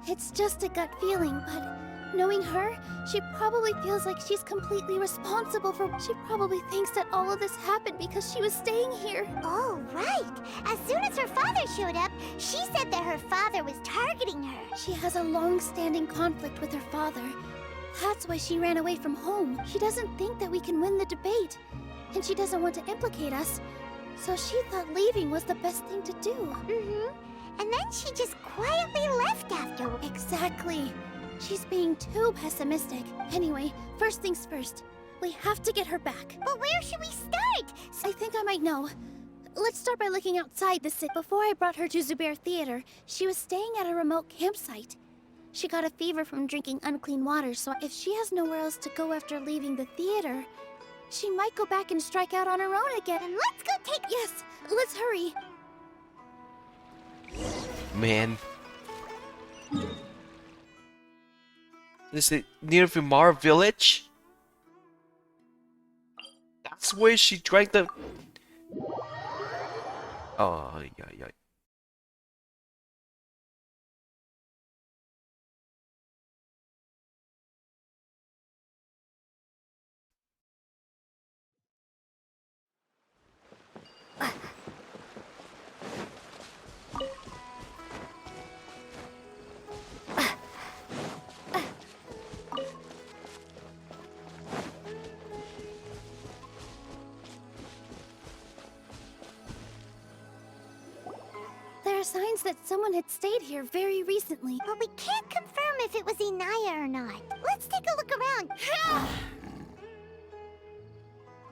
Speaker 3: It's just a gut feeling, but knowing her, she probably feels like she's completely responsible for— She probably thinks that all of this happened because she was staying here.
Speaker 2: Oh, right. As soon as her father showed up, she said that her father was targeting her.
Speaker 3: She has a long-standing conflict with her father. That's why she ran away from home. She doesn't think that we can win the debate, and she doesn't want to implicate us. So she thought leaving was the best thing to do.
Speaker 2: Mm-hmm. And then she just quietly left after.
Speaker 3: Exactly. She's being too pessimistic. Anyway, first things first. We have to get her back.
Speaker 2: But where should we start?
Speaker 3: I think I might know. Let's start by looking outside the city. Before I brought her to Zubayr Theatre, she was staying at a remote campsite. She got a fever from drinking unclean water, so if she has nowhere else to go after leaving the theater, she might go back and strike out on her own again.
Speaker 2: And let's go take...
Speaker 3: Yes, let's hurry.
Speaker 1: Man. Is it near Vimar village? That's where she drank the... Oh, yeah.
Speaker 3: There are signs that someone had stayed here very recently.
Speaker 2: But we can't confirm if it was Inaya or not. Let's take a look around.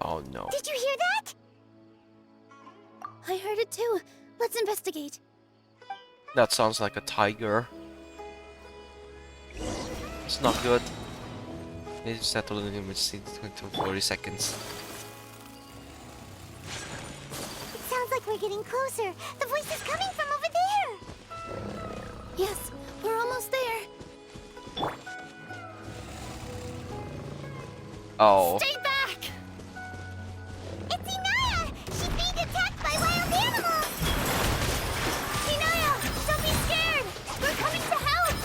Speaker 1: Oh no.
Speaker 2: Did you hear that?
Speaker 3: I heard it too. Let's investigate.
Speaker 1: That sounds like a tiger. It's not good. Maybe settle in image scene 40 seconds.
Speaker 2: It sounds like we're getting closer. The voice is coming from over there.
Speaker 3: Yes, we're almost there.
Speaker 1: Oh.
Speaker 2: Stay back! It's Inaya! She's being attacked by wild animals! Inaya, don't be scared! We're coming to help!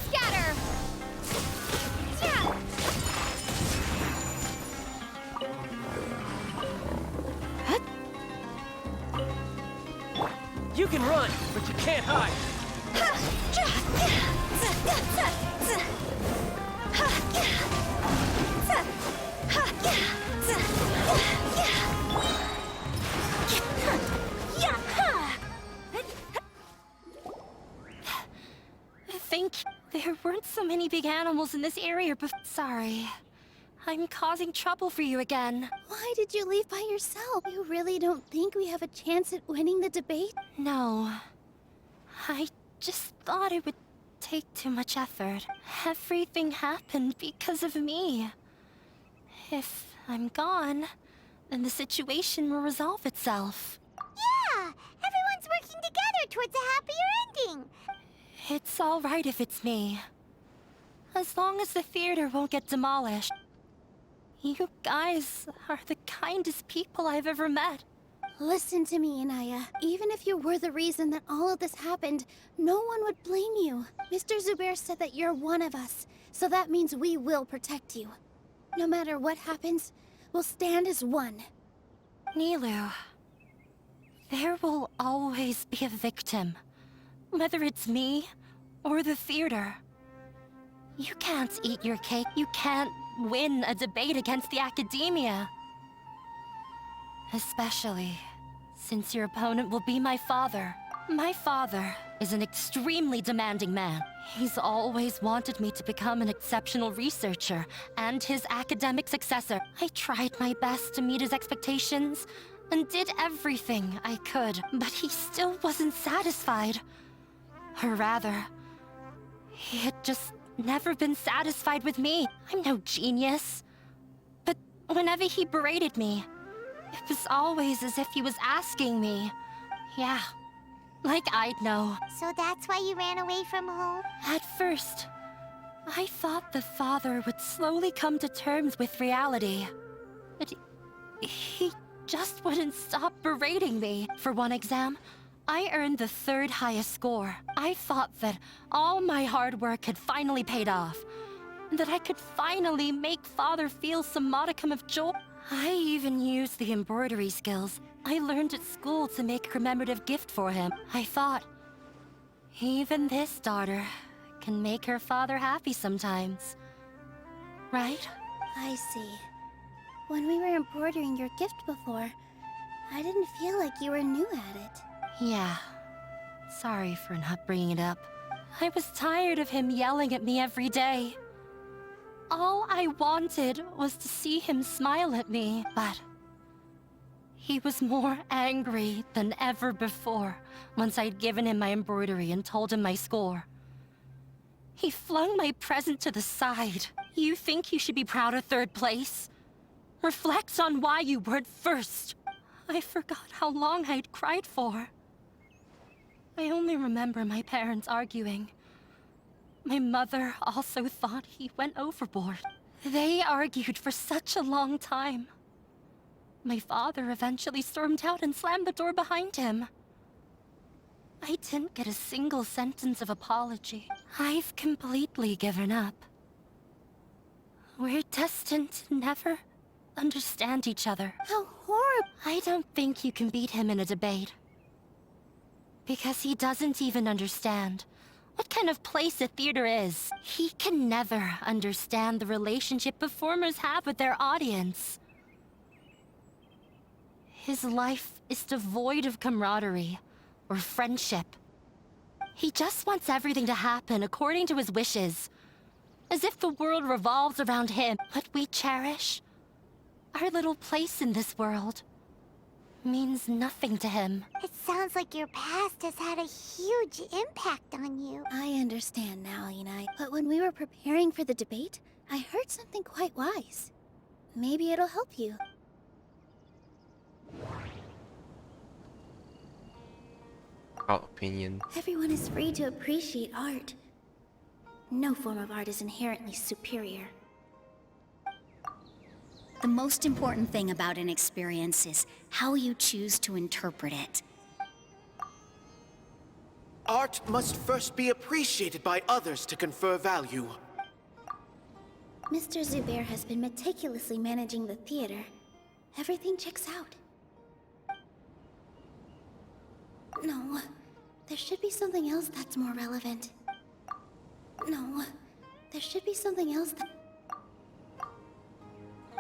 Speaker 2: Scatter! Yeah!
Speaker 4: You can run, but you can't hide.
Speaker 10: Think there weren't so many big animals in this area before. Sorry. I'm causing trouble for you again.
Speaker 3: Why did you leave by yourself? You really don't think we have a chance at winning the debate?
Speaker 10: No. I just thought it would take too much effort. Everything happened because of me. If I'm gone, then the situation will resolve itself.
Speaker 2: Yeah! Everyone's working together towards a happier ending!
Speaker 10: It's all right if it's me. As long as the theater won't get demolished. You guys are the kindest people I've ever met.
Speaker 3: Listen to me, Inaya. Even if you were the reason that all of this happened, no one would blame you. Mr. Zubayr said that you're one of us, so that means we will protect you. No matter what happens, we'll stand as one.
Speaker 10: Nilou, there will always be a victim. Whether it's me or the theater. You can't eat your cake. You can't win a debate against the academia. Especially since your opponent will be my father. My father is an extremely demanding man. He's always wanted me to become an exceptional researcher and his academic successor. I tried my best to meet his expectations and did everything I could, but he still wasn't satisfied. Or rather, he had just never been satisfied with me. I'm no genius. But whenever he berated me, it was always as if he was asking me. Yeah, like I'd know.
Speaker 2: So that's why you ran away from home?
Speaker 10: At first, I thought the father would slowly come to terms with reality. But he just wouldn't stop berating me. For one exam, I earned the 3rd highest score. I thought that all my hard work had finally paid off, and that I could finally make Father feel some modicum of joy. I even used the embroidery skills I learned at school to make a commemorative gift for him. I thought, even this daughter can make her father happy sometimes. Right?
Speaker 3: I see. When we were embroidering your gift before, I didn't feel like you were new at it.
Speaker 10: Yeah. Sorry for not bringing it up. I was tired of him yelling at me every day. All I wanted was to see him smile at me, but he was more angry than ever before once I'd given him my embroidery and told him my score. He flung my present to the side. You think you should be proud of third place? Reflect on why you weren't first. I forgot how long I'd cried for. I only remember my parents arguing. My mother also thought he went overboard. They argued for such a long time. My father eventually stormed out and slammed the door behind him. I didn't get a single sentence of apology. I've completely given up. We're destined to never understand each other.
Speaker 3: How horrible!
Speaker 10: I don't think you can beat him in a debate. Because he doesn't even understand what kind of place a theater is. He can never understand the relationship performers have with their audience. His life is devoid of camaraderie or friendship. He just wants everything to happen according to his wishes, as if the world revolves around him. What we cherish, our little place in this world, means nothing to him.
Speaker 2: It sounds like your past has had a huge impact on you.
Speaker 3: I understand now, Inai. But when we were preparing for the debate, I heard something quite wise. Maybe it'll help you.
Speaker 1: Opinion.
Speaker 3: Everyone is free to appreciate art. No form of art is inherently superior.
Speaker 8: The most important thing about an experience is how you choose to interpret it.
Speaker 9: Art must first be appreciated by others to confer value.
Speaker 3: Mr. Zubayr has been meticulously managing the theater. Everything checks out. No, there should be something else that's more relevant. No, there should be something else that...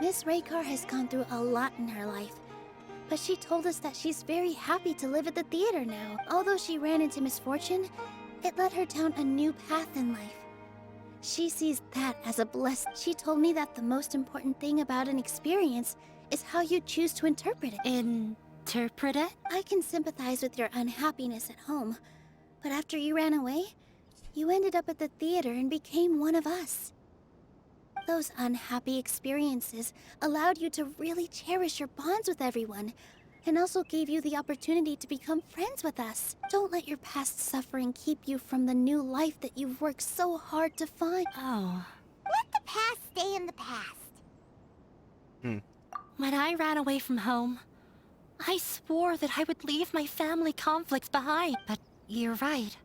Speaker 3: Miss Raykar has gone through a lot in her life, but she told us that she's very happy to live at the theater now. Although she ran into misfortune, it led her down a new path in life. She sees that as a blessing. She told me that the most important thing about an experience is how you choose to interpret it.
Speaker 10: Interpret it?
Speaker 3: I can sympathize with your unhappiness at home, but after you ran away, you ended up at the theater and became one of us. Those unhappy experiences allowed you to really cherish your bonds with everyone, and also gave you the opportunity to become friends with us. Don't let your past suffering keep you from the new life that you've worked so hard to find.
Speaker 10: Oh.
Speaker 2: Let the past stay in the past.
Speaker 10: When I ran away from home, I swore that I would leave my family conflicts behind. But you're right.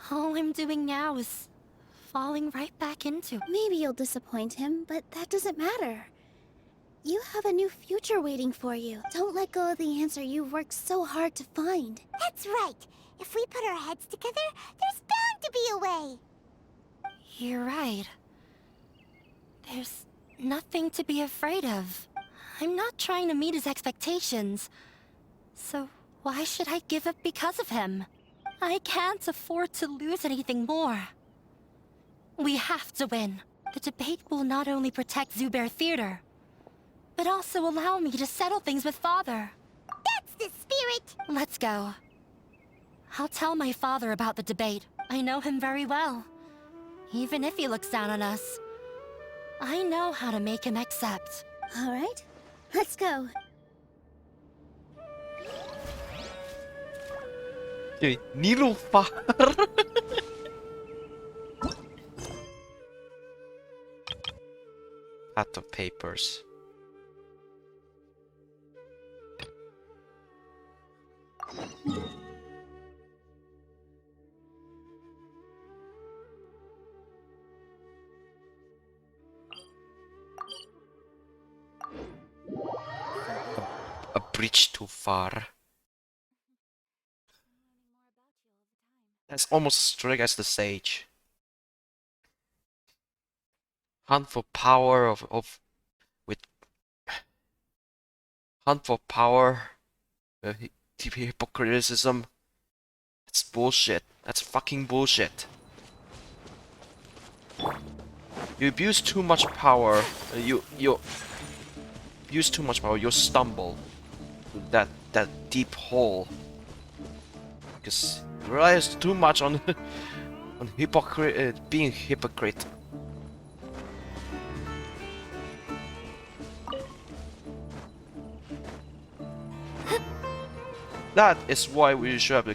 Speaker 10: All I'm doing now is falling right back into.
Speaker 3: Maybe you'll disappoint him, but that doesn't matter. You have a new future waiting for you. Don't let go of the answer you've worked so hard to find.
Speaker 2: That's right. If we put our heads together, there's bound to be a way.
Speaker 10: You're right. There's nothing to be afraid of. I'm not trying to meet his expectations. So why should I give up because of him? I can't afford to lose anything more. We have to win. The debate will not only protect Zubayr Theatre, but also allow me to settle things with Father.
Speaker 2: That's the spirit!
Speaker 10: Let's go. I'll tell my father about the debate. I know him very well. Even if he looks down on us, I know how to make him accept.
Speaker 3: All right, let's go.
Speaker 1: Okay, Nilou. Hat of papers. A bridge too far. That's almost as strict as the Sage. Hunt for power with hunt for power hypocriticism. That's bullshit. That's fucking bullshit. You abuse too much power. You use too much power. You'll stumble to that deep hole because you relies too much on on being hypocrite. That is why we should have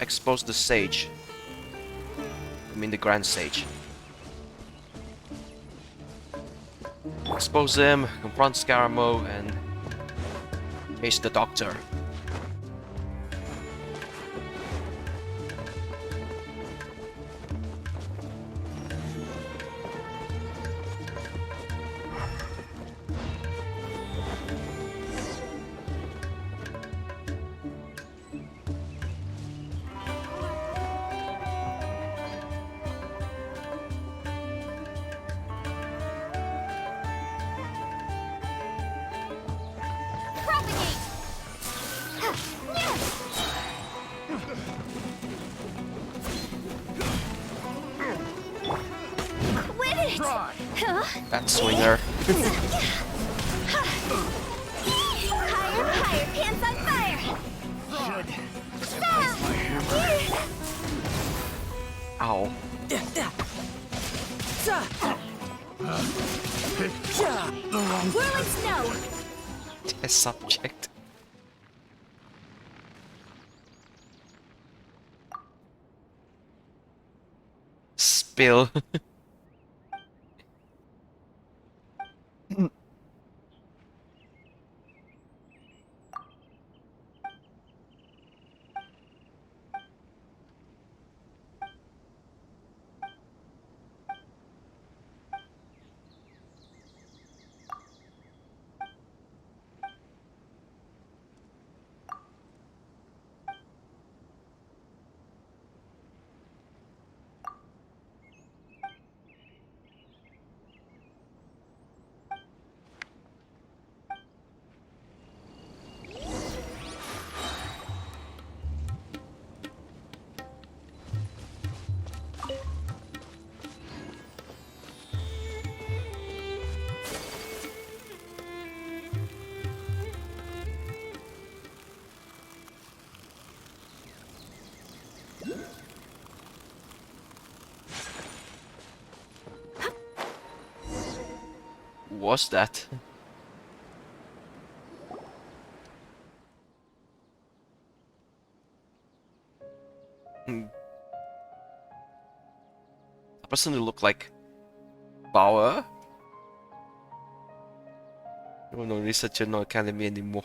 Speaker 1: exposed the Sage. I mean the Grand Sage. Expose him, confront Scaramo, and face the Doctor. That swinger.
Speaker 2: Higher, higher, pants on fire!
Speaker 1: Ow.
Speaker 2: Whirling snow!
Speaker 1: Test subject. Spill. Was that? That person who looked like Bauer? Oh no, researcher no academy anymore.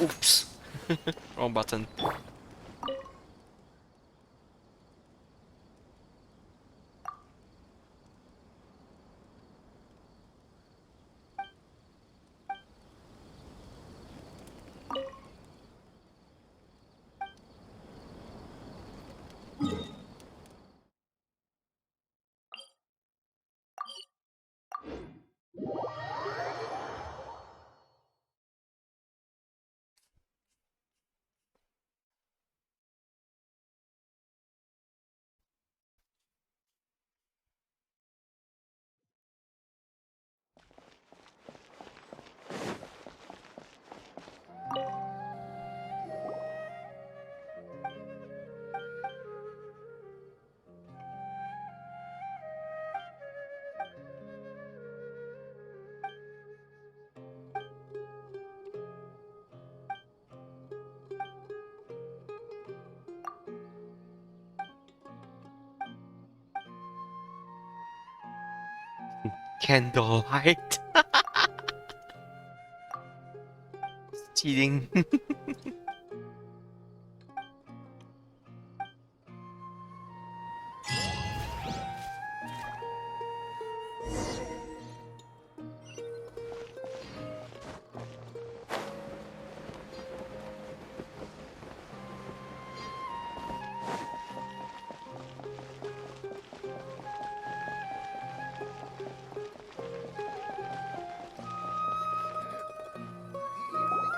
Speaker 1: Oops. Wrong button. Candlelight. Cheating.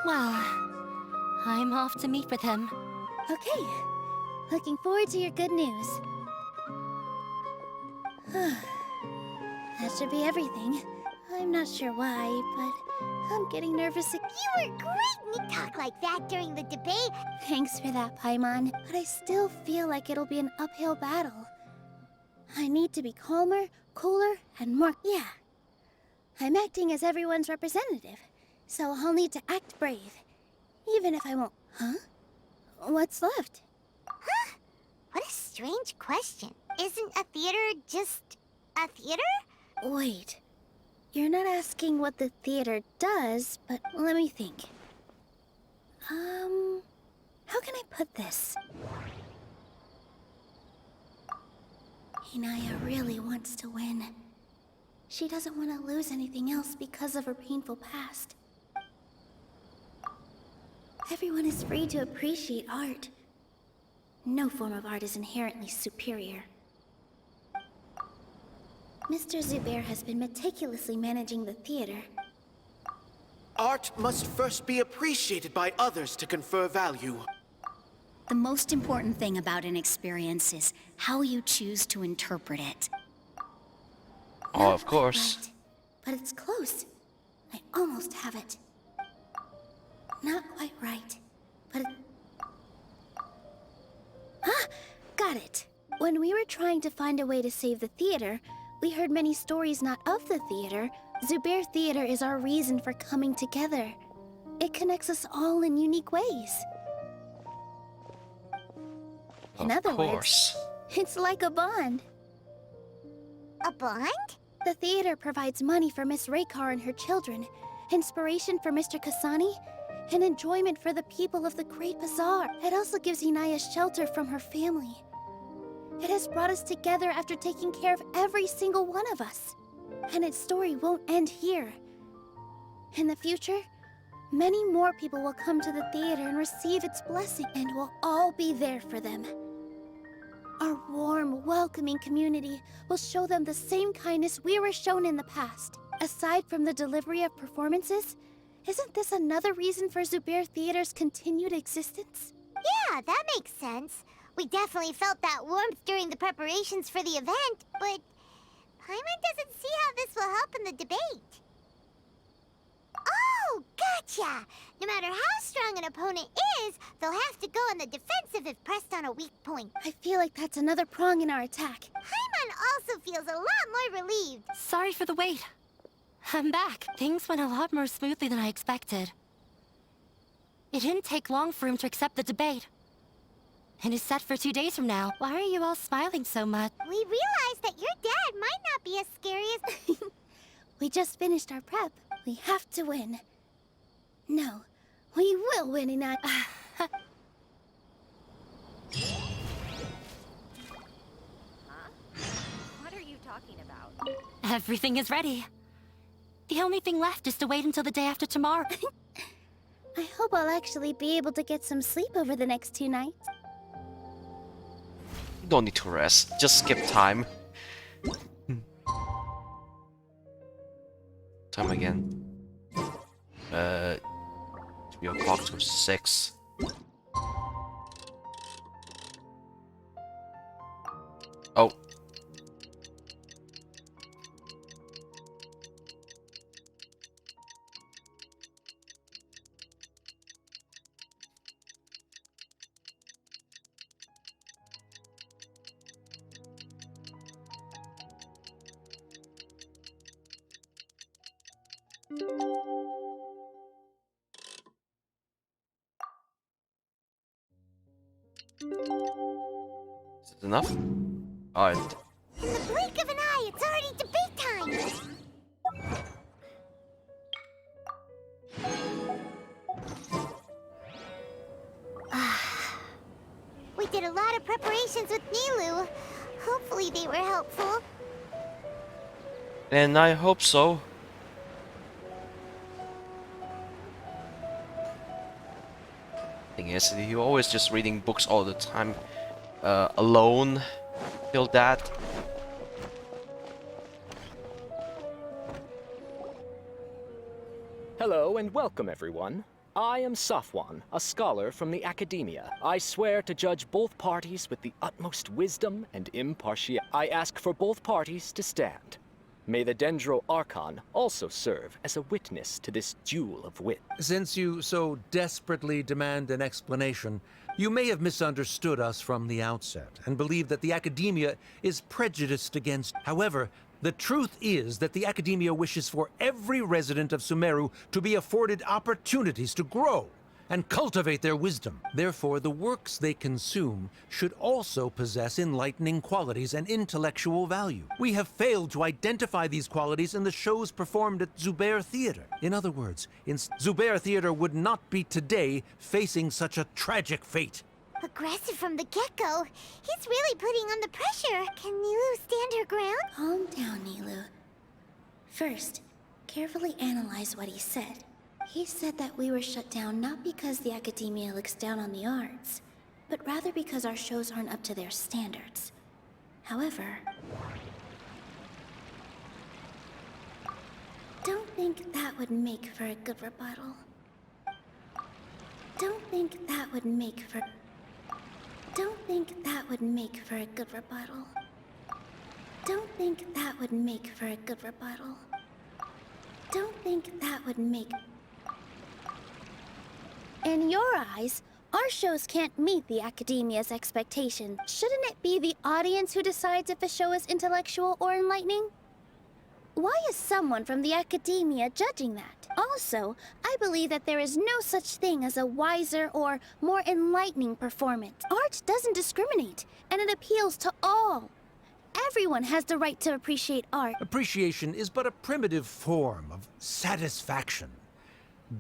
Speaker 10: Well, I'm off to meet with him.
Speaker 3: Okay. Looking forward to your good news. That should be everything. I'm not sure why, but I'm getting nervous.
Speaker 2: You were great when you talk like that during the debate.
Speaker 3: Thanks for that, Paimon. But I still feel like it'll be an uphill battle. I need to be calmer, cooler, and more... Yeah. I'm acting as everyone's representative, so I'll need to act brave. Even if I won't... Huh? What's left?
Speaker 2: Huh? What a strange question. Isn't a theater just a theater?
Speaker 3: Wait. You're not asking what the theater does, but let me think. How can I put this? Inaya really wants to win. She doesn't want to lose anything else because of her painful past. Everyone is free to appreciate art. No form of art is inherently superior. Mr. Zubayr has been meticulously managing the theater.
Speaker 9: Art must first be appreciated by others to confer value.
Speaker 8: The most important thing about an experience is how you choose to interpret it.
Speaker 1: Oh, of course.
Speaker 3: Right, but it's close. I almost have it. Not quite right, but it... Ah! Got it! When we were trying to find a way to save the theater, we heard many stories not of the theater. Zubayr Theatre is our reason for coming together. It connects us all in unique ways. In other words, it's like a bond.
Speaker 2: A bond?
Speaker 3: The theater provides money for Miss Raykar and her children, inspiration for Mr. Kasani, and enjoyment for the people of the Great Bazaar. It also gives Inaya shelter from her family. It has brought us together after taking care of every single one of us. And its story won't end here. In the future, many more people will come to the theater and receive its blessing, and we'll all be there for them. Our warm, welcoming community will show them the same kindness we were shown in the past. Aside from the delivery of performances, isn't this another reason for Zubayr Theatre's continued existence?
Speaker 2: Yeah, that makes sense. We definitely felt that warmth during the preparations for the event, but Paimon doesn't see how this will help in the debate. Oh, gotcha! No matter how strong an opponent is, they'll have to go on the defensive if pressed on a weak point.
Speaker 3: I feel like that's another prong in our attack.
Speaker 2: Paimon also feels a lot more relieved.
Speaker 10: Sorry for the wait. I'm back. Things went a lot more smoothly than I expected. It didn't take long for him to accept the debate. And it's set for 2 days from now. Why are you all smiling so much?
Speaker 2: We realized that your dad might not be as scary as...
Speaker 3: We just finished our prep. We have to win. No, we will win, Inaya.
Speaker 13: Huh? What are you talking about?
Speaker 10: Everything is ready. The only thing left is to wait until the day after tomorrow.
Speaker 3: I hope I'll actually be able to get some sleep over the next 2 nights.
Speaker 1: You don't need to rest. Just skip time. Time again. 3 o'clock to 6. Oh. Is it enough? Alright.
Speaker 2: In the blink of an eye, it's already debate time! did a lot of preparations with Nilou. Hopefully they were helpful.
Speaker 1: And I hope so. Thing is, you're always just reading books all the time, alone. Feel that.
Speaker 14: Hello and welcome, everyone. I am Safwan, a scholar from the academia. I swear to judge both parties with the utmost wisdom and impartiality. I ask for both parties to stand. May the Dendro Archon also serve as a witness to this duel of wit.
Speaker 12: Since you so desperately demand an explanation, you may have misunderstood us from the outset and believe that the academia is prejudiced against. However, the truth is that the academia wishes for every resident of Sumeru to be afforded opportunities to grow and cultivate their wisdom. Therefore, the works they consume should also possess enlightening qualities and intellectual value. We have failed to identify these qualities in the shows performed at Zubayr Theatre. In other words, Zubayr Theatre would not be today facing such a tragic fate.
Speaker 2: Aggressive from the get-go. He's really putting on the pressure. Can Nilou stand her ground?
Speaker 3: Calm down, Nilou. First, carefully analyze what he said. He said that we were shut down not because the academia looks down on the arts, but rather because our shows aren't up to their standards. However, don't think that would make for a good rebuttal. Don't think that would make for... Don't think that would make for a good rebuttal. Don't think that would make for a good rebuttal. Don't think that would make... In your eyes, our shows can't meet the academia's expectations. Shouldn't it be the audience who decides if a show is intellectual or enlightening? Why is someone from the academia judging that? Also, I believe that there is no such thing as a wiser or more enlightening performance. Art doesn't discriminate, and it appeals to all. Everyone has the right to appreciate art.
Speaker 12: Appreciation is but a primitive form of satisfaction.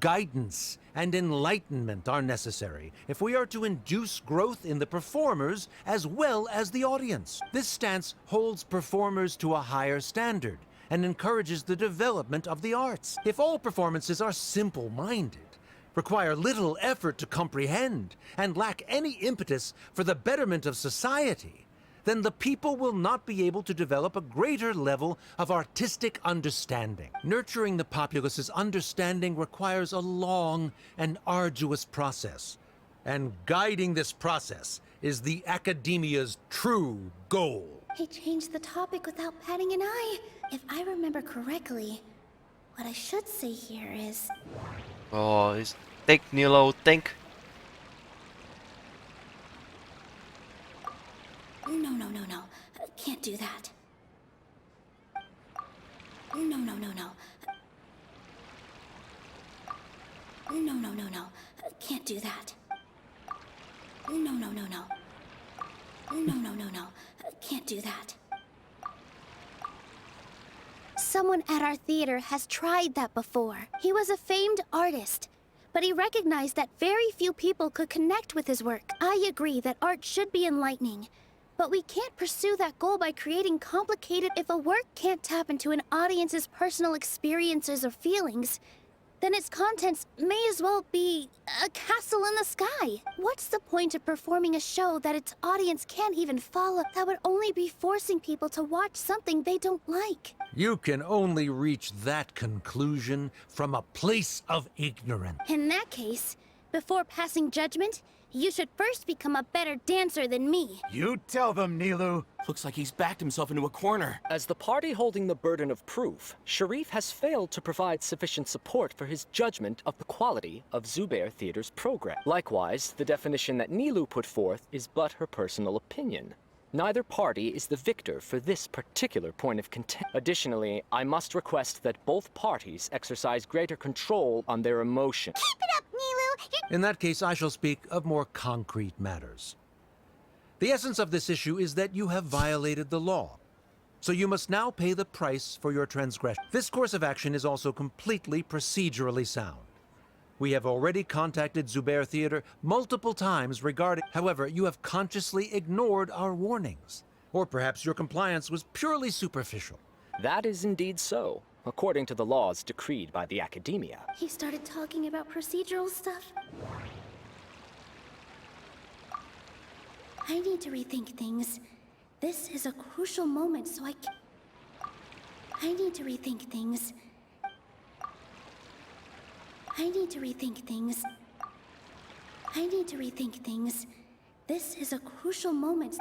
Speaker 12: Guidance and enlightenment are necessary if we are to induce growth in the performers as well as the audience. This stance holds performers to a higher standard and encourages the development of the arts. If all performances are simple-minded, require little effort to comprehend, and lack any impetus for the betterment of society, then the people will not be able to develop a greater level of artistic understanding. Nurturing the populace's understanding requires a long and arduous process, and guiding this process is the academia's true goal.
Speaker 3: He changed the topic without batting an eye. If I remember correctly, what I should say here is...
Speaker 1: Oh, think, Nilou, think.
Speaker 3: No. Can't do that. No. Can't do that. No. Can't do that. Someone at our theater has tried that before. He was a famed artist, but he recognized that very few people could connect with his work. I agree that art should be enlightening, but we can't pursue that goal by creating complicated... If a work can't tap into an audience's personal experiences or feelings, then its contents may as well be a castle in the sky. What's the point of performing a show that its audience can't even follow? That would only be forcing people to watch something they don't like.
Speaker 12: You can only reach that conclusion from a place of ignorance.
Speaker 3: In that case, before passing judgment, you should first become a better dancer than me.
Speaker 7: You tell them, Nilou.
Speaker 11: Looks like he's backed himself into a corner.
Speaker 14: As the party holding the burden of proof, Sharif has failed to provide sufficient support for his judgment of the quality of Zubayr Theatre's program. Likewise, the definition that Nilou put forth is but her personal opinion. Neither party is the victor for this particular point of contention. Additionally, I must request that both parties exercise greater control on their emotions.
Speaker 2: Keep it up, Nilou!
Speaker 12: In that case, I shall speak of more concrete matters. The essence of this issue is that you have violated the law, so you must now pay the price for your transgression. This course of action is also completely procedurally sound. We have already contacted Zubayr Theatre multiple times regarding... However, you have consciously ignored our warnings. Or perhaps your compliance was purely superficial.
Speaker 14: That is indeed so, according to the laws decreed by the Academia.
Speaker 3: He started talking about procedural stuff. I need to rethink things. This is a crucial moment, so I need to rethink things. I need to rethink things. I need to rethink things. This is a crucial moment.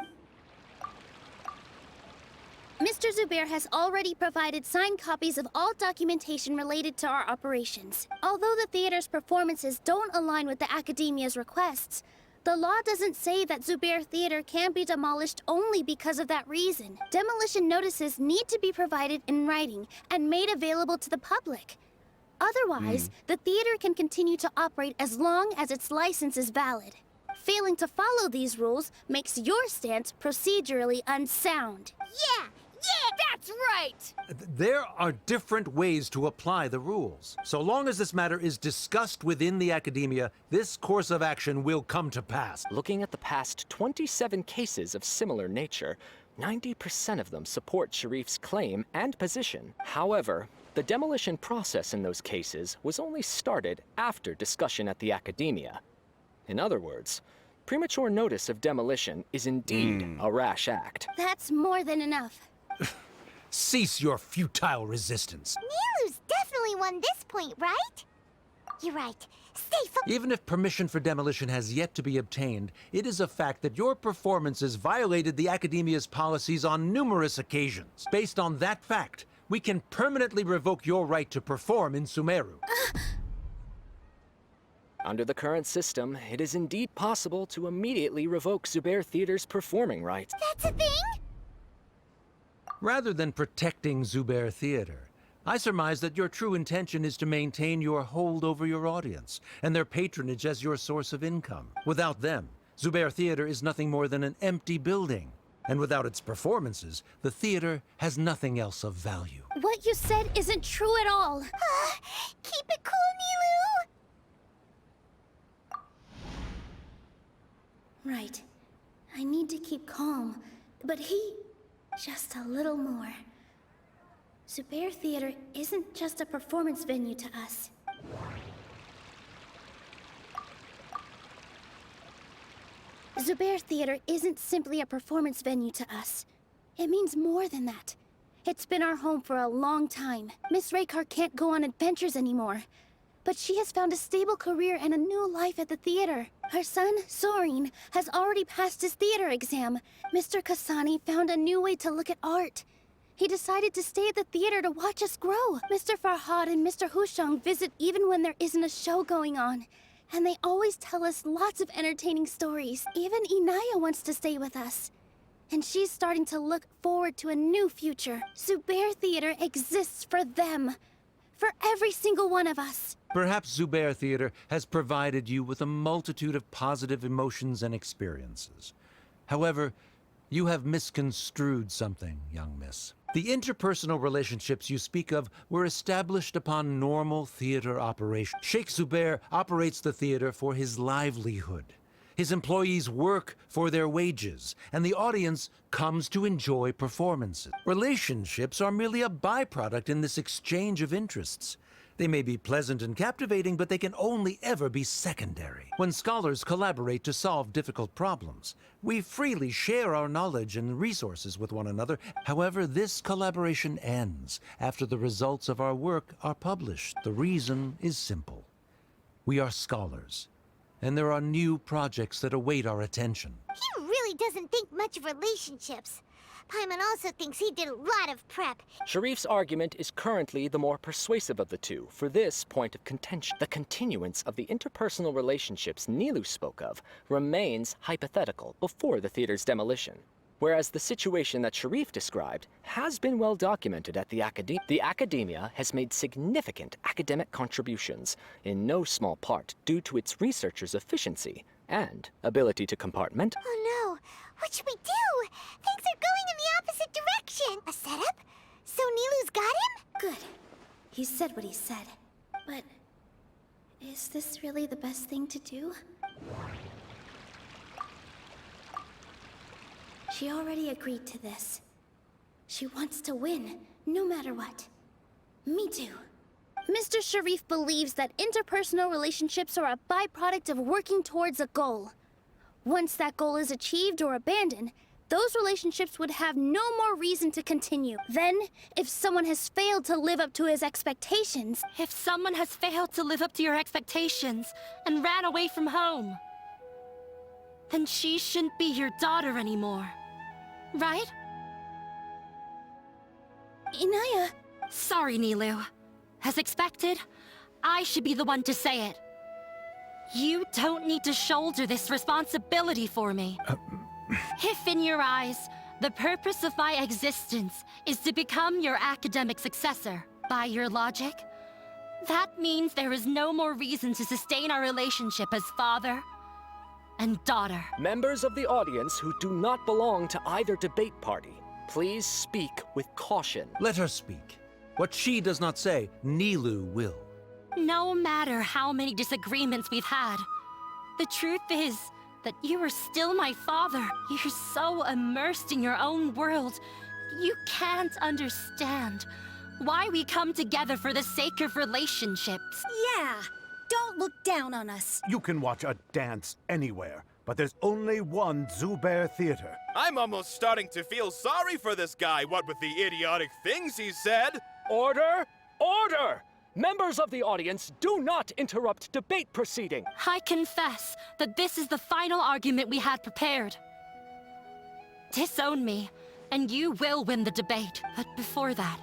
Speaker 3: Mr. Zubayr has already provided signed copies of all documentation related to our operations. Although the theater's performances don't align with the Academia's requests, the law doesn't say that Zubayr Theatre can be demolished only because of that reason. Demolition notices need to be provided in writing and made available to the public. Otherwise, the theater can continue to operate as long as its license is valid. Failing to follow these rules makes your stance procedurally unsound.
Speaker 2: Yeah, that's right!
Speaker 12: There are different ways to apply the rules. So long as this matter is discussed within the Academia, this course of action will come to pass.
Speaker 14: Looking at the past 27 cases of similar nature, 90% of them support Sharif's claim and position. However, the demolition process in those cases was only started after discussion at the Academia. In other words, premature notice of demolition is indeed a rash act.
Speaker 3: That's more than enough.
Speaker 12: Cease your futile resistance.
Speaker 2: Nilou's definitely won this point, right? You're right. Stay focused.
Speaker 12: Even if permission for demolition has yet to be obtained, it is a fact that your performances violated the Academia's policies on numerous occasions. Based on that fact, we can permanently revoke your right to perform in Sumeru.
Speaker 14: Under the current system, it is indeed possible to immediately revoke Zubayr Theatre's performing rights.
Speaker 2: That's a thing?
Speaker 12: Rather than protecting Zubayr Theatre, I surmise that your true intention is to maintain your hold over your audience and their patronage as your source of income. Without them, Zubayr Theatre is nothing more than an empty building. And without its performances, the theater has nothing else of value.
Speaker 3: What you said isn't true at all.
Speaker 2: Keep it cool, Nilou!
Speaker 3: Right. I need to keep calm, but just a little more. Zubayr Theatre isn't just a performance venue to us. Zubayr Theatre isn't simply a performance venue to us. It means more than that. It's been our home for a long time. Miss Raykar can't go on adventures anymore. But she has found a stable career and a new life at the theater. Her son, Sorin, has already passed his theater exam. Mr. Kasani found a new way to look at art. He decided to stay at the theater to watch us grow. Mr. Farhad and Mr. Hushang visit even when there isn't a show going on. And they always tell us lots of entertaining stories. Even Inaya wants to stay with us. And she's starting to look forward to a new future. Zubayr Theatre exists for them. For every single one of us.
Speaker 12: Perhaps Zubayr Theatre has provided you with a multitude of positive emotions and experiences. However, you have misconstrued something, young miss. The interpersonal relationships you speak of were established upon normal theater operation. Sheikh Zubayr operates the theater for his livelihood. His employees work for their wages, and the audience comes to enjoy performances. Relationships are merely a byproduct in this exchange of interests. They may be pleasant and captivating, but they can only ever be secondary. When scholars collaborate to solve difficult problems, we freely share our knowledge and resources with one another. However, this collaboration ends after the results of our work are published. The reason is simple. We are scholars, and there are new projects that await our attention.
Speaker 2: He really doesn't think much of relationships. Paimon also thinks he did a lot of prep.
Speaker 14: Sharif's argument is currently the more persuasive of the two for this point of contention. The continuance of the interpersonal relationships Nilou spoke of remains hypothetical before the theater's demolition, whereas the situation that Sharif described has been well documented at the Academia. The Academia has made significant academic contributions, in no small part due to its researchers' efficiency and ability to compartment.
Speaker 2: Oh no, what should we do? Things are going in the opposite direction. A setup? So Nilou's got him?
Speaker 3: Good. He said what he said. But Is this really the best thing to do? She already agreed to this. She wants to win, no matter what. Me too. Mr. Sharif believes that interpersonal relationships are a byproduct of working towards a goal. Once that goal is achieved or abandoned, those relationships would have no more reason to continue. Then, if someone has failed to live up to his expectations...
Speaker 10: If someone has failed to live up to your expectations and ran away from home, then she shouldn't be your daughter anymore. Right?
Speaker 3: Inaya...
Speaker 10: Sorry, Nilou. As expected, I should be the one to say it. You don't need to shoulder this responsibility for me. If in your eyes, the purpose of my existence is to become your academic successor, by your logic, that means there is no more reason to sustain our relationship as father and daughter.
Speaker 14: Members of the audience who do not belong to either debate party, please speak with caution.
Speaker 12: Let her speak. What she does not say, Nilou will.
Speaker 10: No matter how many disagreements we've had, the truth is that you are still my father. You're so immersed in your own world, you can't understand why we come together for the sake of relationships.
Speaker 8: Yeah, don't look down on us.
Speaker 7: You can watch a dance anywhere, but there's only one Zubayr Theatre.
Speaker 11: I'm almost starting to feel sorry for this guy, what with the idiotic things he said.
Speaker 14: Order! Order! Members of the audience, do not interrupt debate proceeding.
Speaker 10: I confess that this is the final argument we had prepared. Disown me, and you will win the debate. But before that,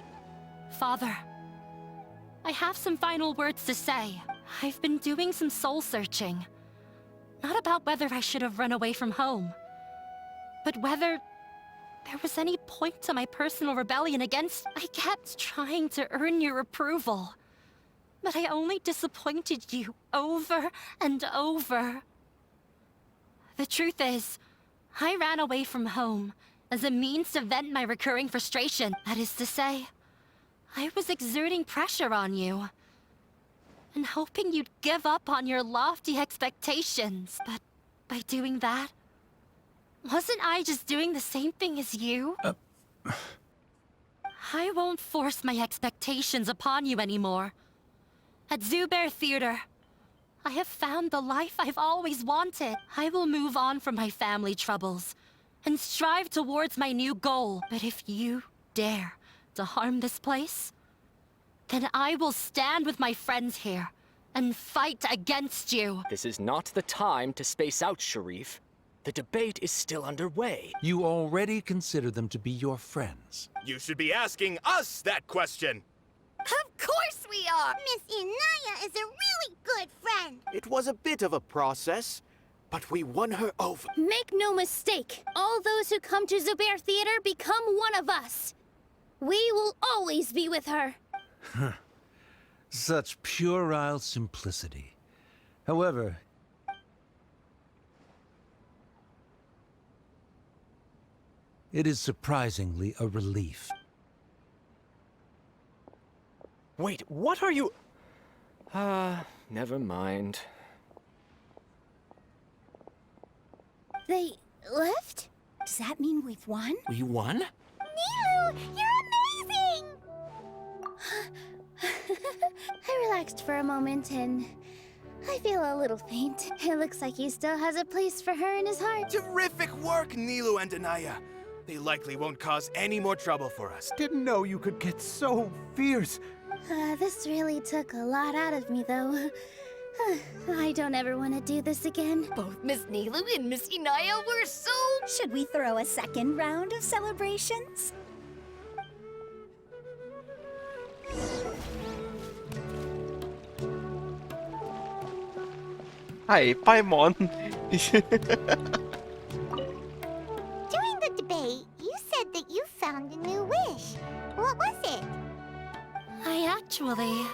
Speaker 10: Father, I have some final words to say. I've been doing some soul-searching. Not about whether I should have run away from home, but whether there was any point to my personal rebellion against... I kept trying to earn your approval, but I only disappointed you over and over. The truth is, I ran away from home as a means to vent my recurring frustration. That is to say, I was exerting pressure on you, and hoping you'd give up on your lofty expectations. But by doing that, wasn't I just doing the same thing as you? I won't force my expectations upon you anymore. At Zubayr Theatre, I have found the life I've always wanted. I will move on from my family troubles and strive towards my new goal. But if you dare to harm this place, then I will stand with my friends here and fight against you.
Speaker 14: This is not the time to space out, Sharif. The debate is still underway.
Speaker 12: You already consider them to be your friends.
Speaker 11: You should be asking us that question.
Speaker 2: Of course we are! Miss Inaya is a really good friend.
Speaker 9: It was a bit of a process, but we won her over.
Speaker 3: Make no mistake, all those who come to Zubayr Theatre become one of us. We will always be with her.
Speaker 12: Such puerile simplicity. However, it is surprisingly a relief.
Speaker 14: Wait, what are you... never mind.
Speaker 3: They left?
Speaker 8: Does that mean we've won?
Speaker 11: We won?
Speaker 2: Nilou, you're amazing!
Speaker 3: I relaxed for a moment and I feel a little faint. It looks like he still has a place for her in his heart.
Speaker 11: Terrific work, Nilou and Anaya. They likely won't cause any more trouble for us.
Speaker 7: Didn't know you could get so fierce.
Speaker 3: This really took a lot out of me, though. I don't ever want to do this again.
Speaker 8: Both Miss Nilou and Miss Inaya were so... Should we throw a second round of celebrations?
Speaker 1: Hi, Paimon.
Speaker 2: During the debate, you said that you found a new wish. What was it?
Speaker 10: I actually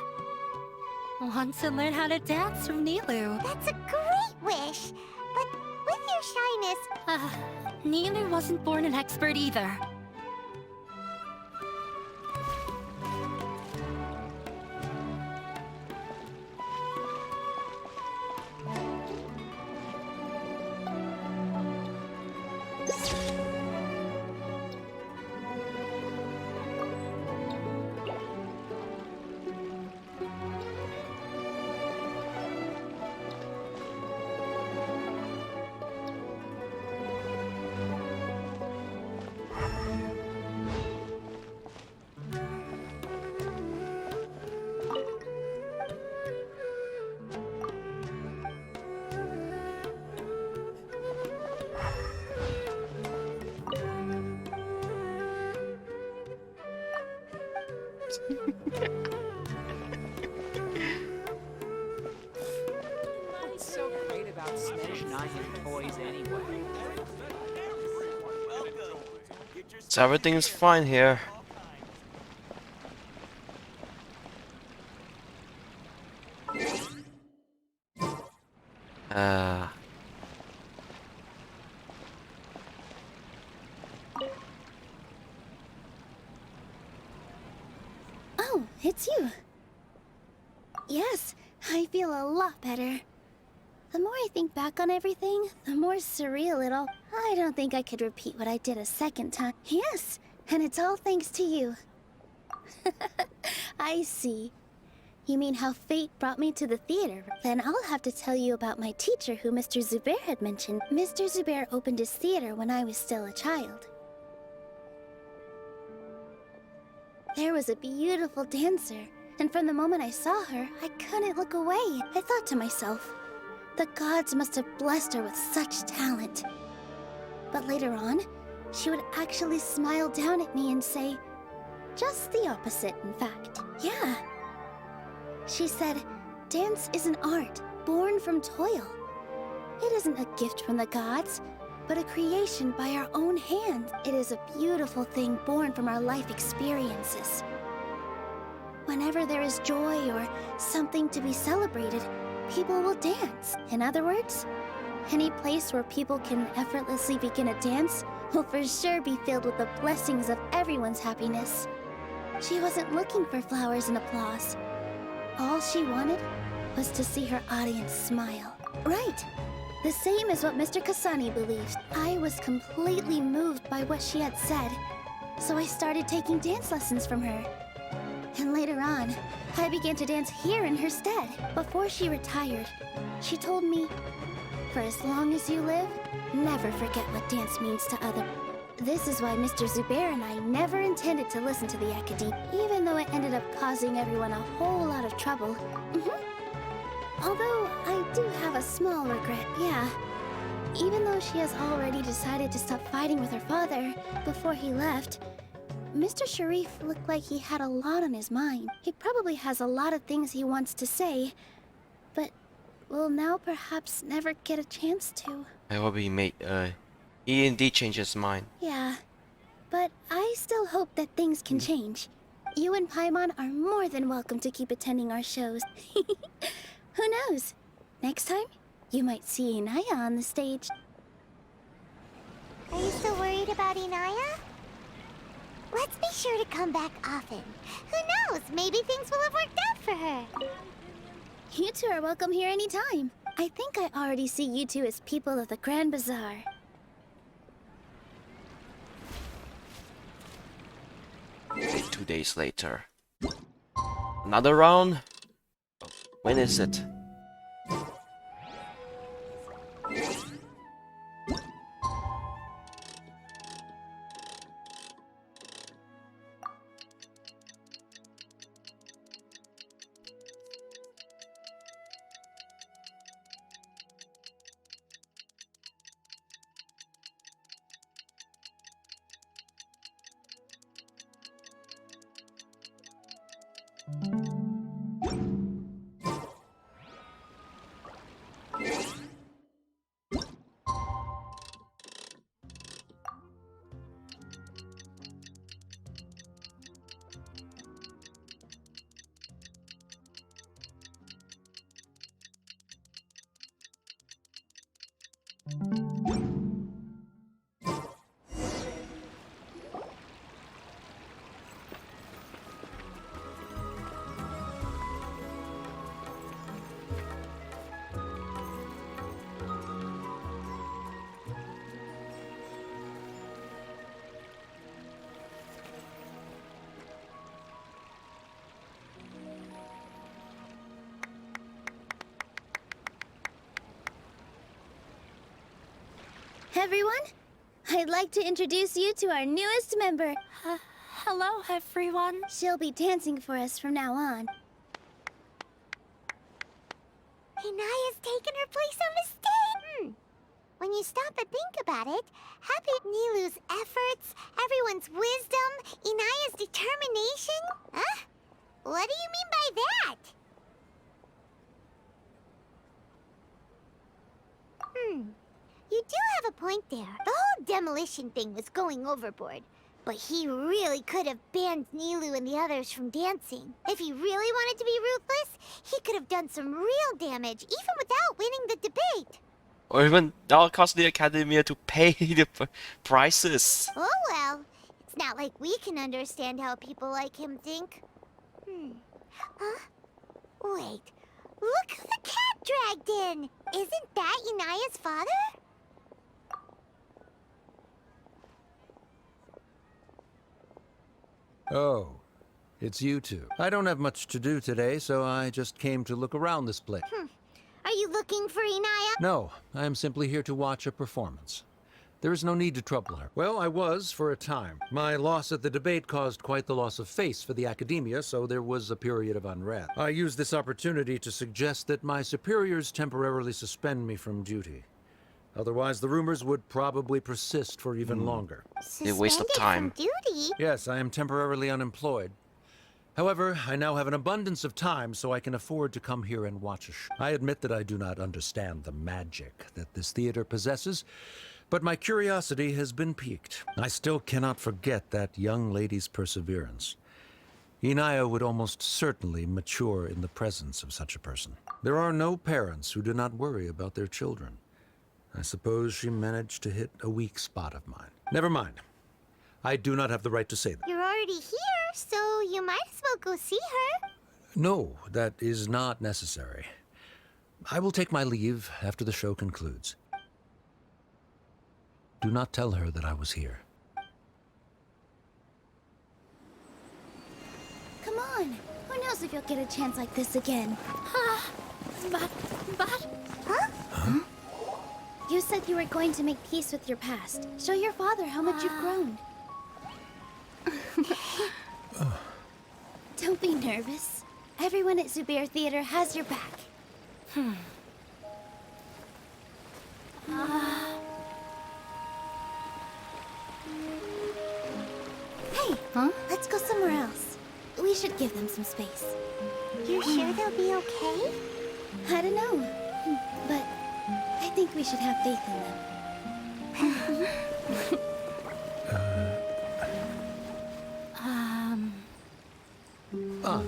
Speaker 10: want to learn how to dance from Nilou.
Speaker 2: That's a great wish. But with your shyness...
Speaker 10: Nilou wasn't born an expert either.
Speaker 5: about smashing on your toys anyway?
Speaker 1: So everything is fine here.
Speaker 3: Oh, it's you. Yes, I feel a lot better. The more I think back on everything, the more surreal it all. I don't think I could repeat what I did a second time. Yes, and it's all thanks to you. I see. You mean how fate brought me to the theater? Then I'll have to tell you about my teacher who Mr. Zubayr had mentioned. Mr. Zubayr opened his theater when I was still a child. There was a beautiful dancer, and from the moment I saw her, I couldn't look away. I thought to myself, the gods must have blessed her with such talent. But later on, she would actually smile down at me and say, just the opposite, in fact. Yeah. She said, dance is an art born from toil. It isn't a gift from the gods, but a creation by our own hand. It is a beautiful thing born from our life experiences. Whenever there is joy or something to be celebrated, people will dance. In other words, any place where people can effortlessly begin a dance will for sure be filled with the blessings of everyone's happiness. She wasn't looking for flowers and applause. All she wanted was to see her audience smile. Right! The same as what Mr. Kasani believes. I was completely moved by what she had said, so I started taking dance lessons from her. And later on, I began to dance here in her stead. Before she retired, she told me, for as long as you live, never forget what dance means to others. This is why Mr. Zubayr and I never intended to listen to the Academe, even though it ended up causing everyone a whole lot of trouble. Although, I do have a small regret, yeah. Even though she has already decided to stop fighting with her father before he left, Mr. Sharif looked like he had a lot on his mind. He probably has a lot of things he wants to say, but will now perhaps never get a chance to.
Speaker 1: I hope he indeed changed his mind.
Speaker 3: Yeah, but I still hope that things can change. You and Paimon are more than welcome to keep attending our shows. Who knows? Next time, you might see Inaya on the stage.
Speaker 2: Are you still worried about Inaya? Let's be sure to come back often. Who knows? Maybe things will have worked out for her.
Speaker 3: You two are welcome here anytime. I think I already see you two as people of the Grand Bazaar.
Speaker 1: 2 days later. Another round? When is it?
Speaker 3: Everyone, I'd like to introduce you to our newest member.
Speaker 10: Hello, everyone.
Speaker 3: She'll be dancing for us from now on.
Speaker 2: Inaya's taken her place on the stage. When you stop and think about it, happy Nilou's efforts, everyone's wisdom, Inaya's determination? Huh? What do you mean by that? You do have a point there. The whole demolition thing was going overboard. But he really could have banned Nilou and the others from dancing. If he really wanted to be ruthless, he could have done some real damage, even without winning the debate.
Speaker 1: Or even that'll cost the Academia to pay the prices.
Speaker 2: Oh well. It's not like we can understand how people like him think. Huh? Wait. Look who the cat dragged in! Isn't that Inaya's father?
Speaker 12: Oh, it's you two. I don't have much to do today, so I just came to look around this place.
Speaker 2: Are you looking for Inaya?
Speaker 12: No, I am simply here to watch a performance. There is no need to trouble her. Well, I was for a time. My loss at the debate caused quite the loss of face for the Academia, so there was a period of unrest. I used this opportunity to suggest that my superiors temporarily suspend me from duty. Otherwise, the rumors would probably persist for even longer.
Speaker 1: A waste of time.
Speaker 2: From duty?
Speaker 12: Yes, I am temporarily unemployed. However, I now have an abundance of time, so I can afford to come here and watch a show. I admit that I do not understand the magic that this theater possesses, but my curiosity has been piqued. I still cannot forget that young lady's perseverance. Inaya would almost certainly mature in the presence of such a person. There are no parents who do not worry about their children. I suppose she managed to hit a weak spot of mine. Never mind. I do not have the right to say that.
Speaker 2: You're already here, so you might as well go see her.
Speaker 12: No, that is not necessary. I will take my leave after the show concludes. Do not tell her that I was here.
Speaker 3: Come on. Who knows if you'll get a chance like this again? But...
Speaker 2: Huh?
Speaker 3: You said you were going to make peace with your past. Show your father how much you've grown. Don't be nervous. Everyone at Zubayr Theatre has your back. Hey, let's go somewhere else. We should give them some space.
Speaker 2: You sure they'll be okay?
Speaker 3: I don't know, but I think we should have faith in them.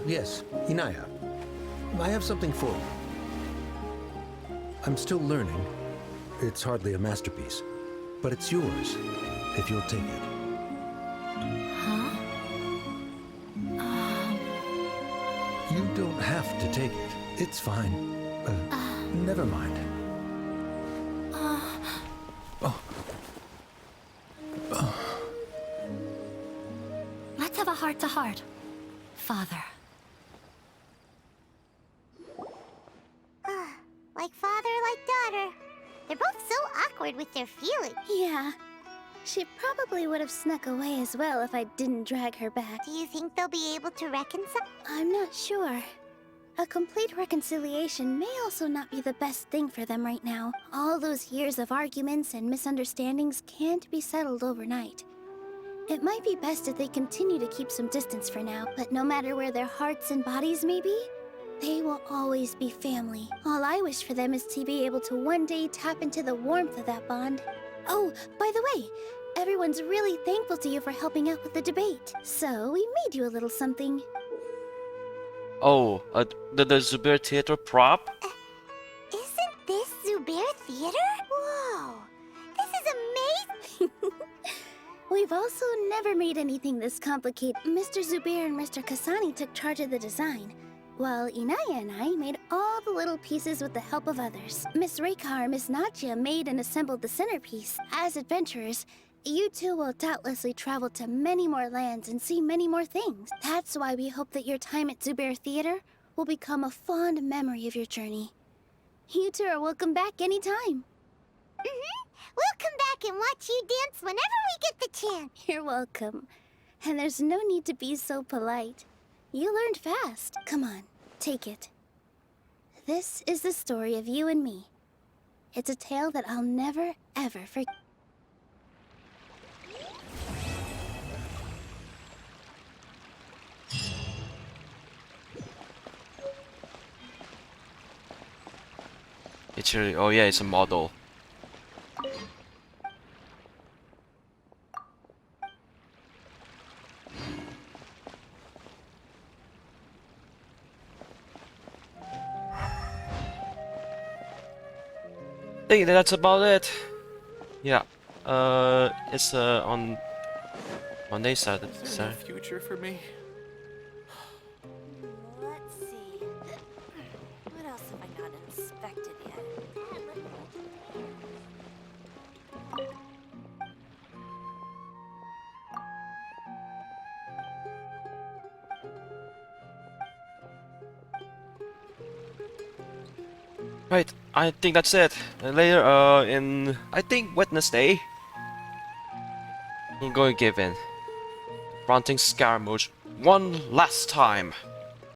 Speaker 12: Yes, Inaya. I have something for you. I'm still learning. It's hardly a masterpiece, but it's yours, if you'll take it. You don't have to take it. It's fine. Never mind.
Speaker 10: Let's have a heart-to-heart, Father.
Speaker 2: Like father, like daughter. They're both so awkward with their feelings.
Speaker 3: Yeah. She probably would have snuck away as well if I didn't drag her back.
Speaker 2: Do you think they'll be able to reconcile?
Speaker 3: I'm not sure. A complete reconciliation may also not be the best thing for them right now. All those years of arguments and misunderstandings can't be settled overnight. It might be best if they continue to keep some distance for now, but no matter where their hearts and bodies may be, they will always be family. All I wish for them is to be able to one day tap into the warmth of that bond. Oh, by the way, everyone's really thankful to you for helping out with the debate. So we made you a little something.
Speaker 1: Oh, the Zubayr Theatre prop?
Speaker 2: Isn't this Zubayr Theatre? Whoa! This is amazing!
Speaker 3: We've also never made anything this complicated. Mr. Zubayr and Mr. Kasani took charge of the design, while Inaya and I made all the little pieces with the help of others. Miss Reika or Miss Nadia made and assembled the centerpiece. As adventurers, you two will doubtlessly travel to many more lands and see many more things. That's why we hope that your time at Zubayr Theatre will become a fond memory of your journey. You two are welcome back anytime.
Speaker 2: We'll come back and watch you dance whenever we get the chance.
Speaker 3: You're welcome. And there's no need to be so polite. You learned fast. Come on, take it. This is the story of you and me. It's a tale that I'll never, ever forget.
Speaker 1: It's really, oh yeah, it's a model. think that's about it. Yeah. It's on Monday, Saturday.
Speaker 9: Is there no future for me?
Speaker 13: Let's see. What else have I not inspected yet?
Speaker 1: Right, I think that's it. And later, in I think Wednesday, I'm going to give in. Confronting Scaramouche one last time.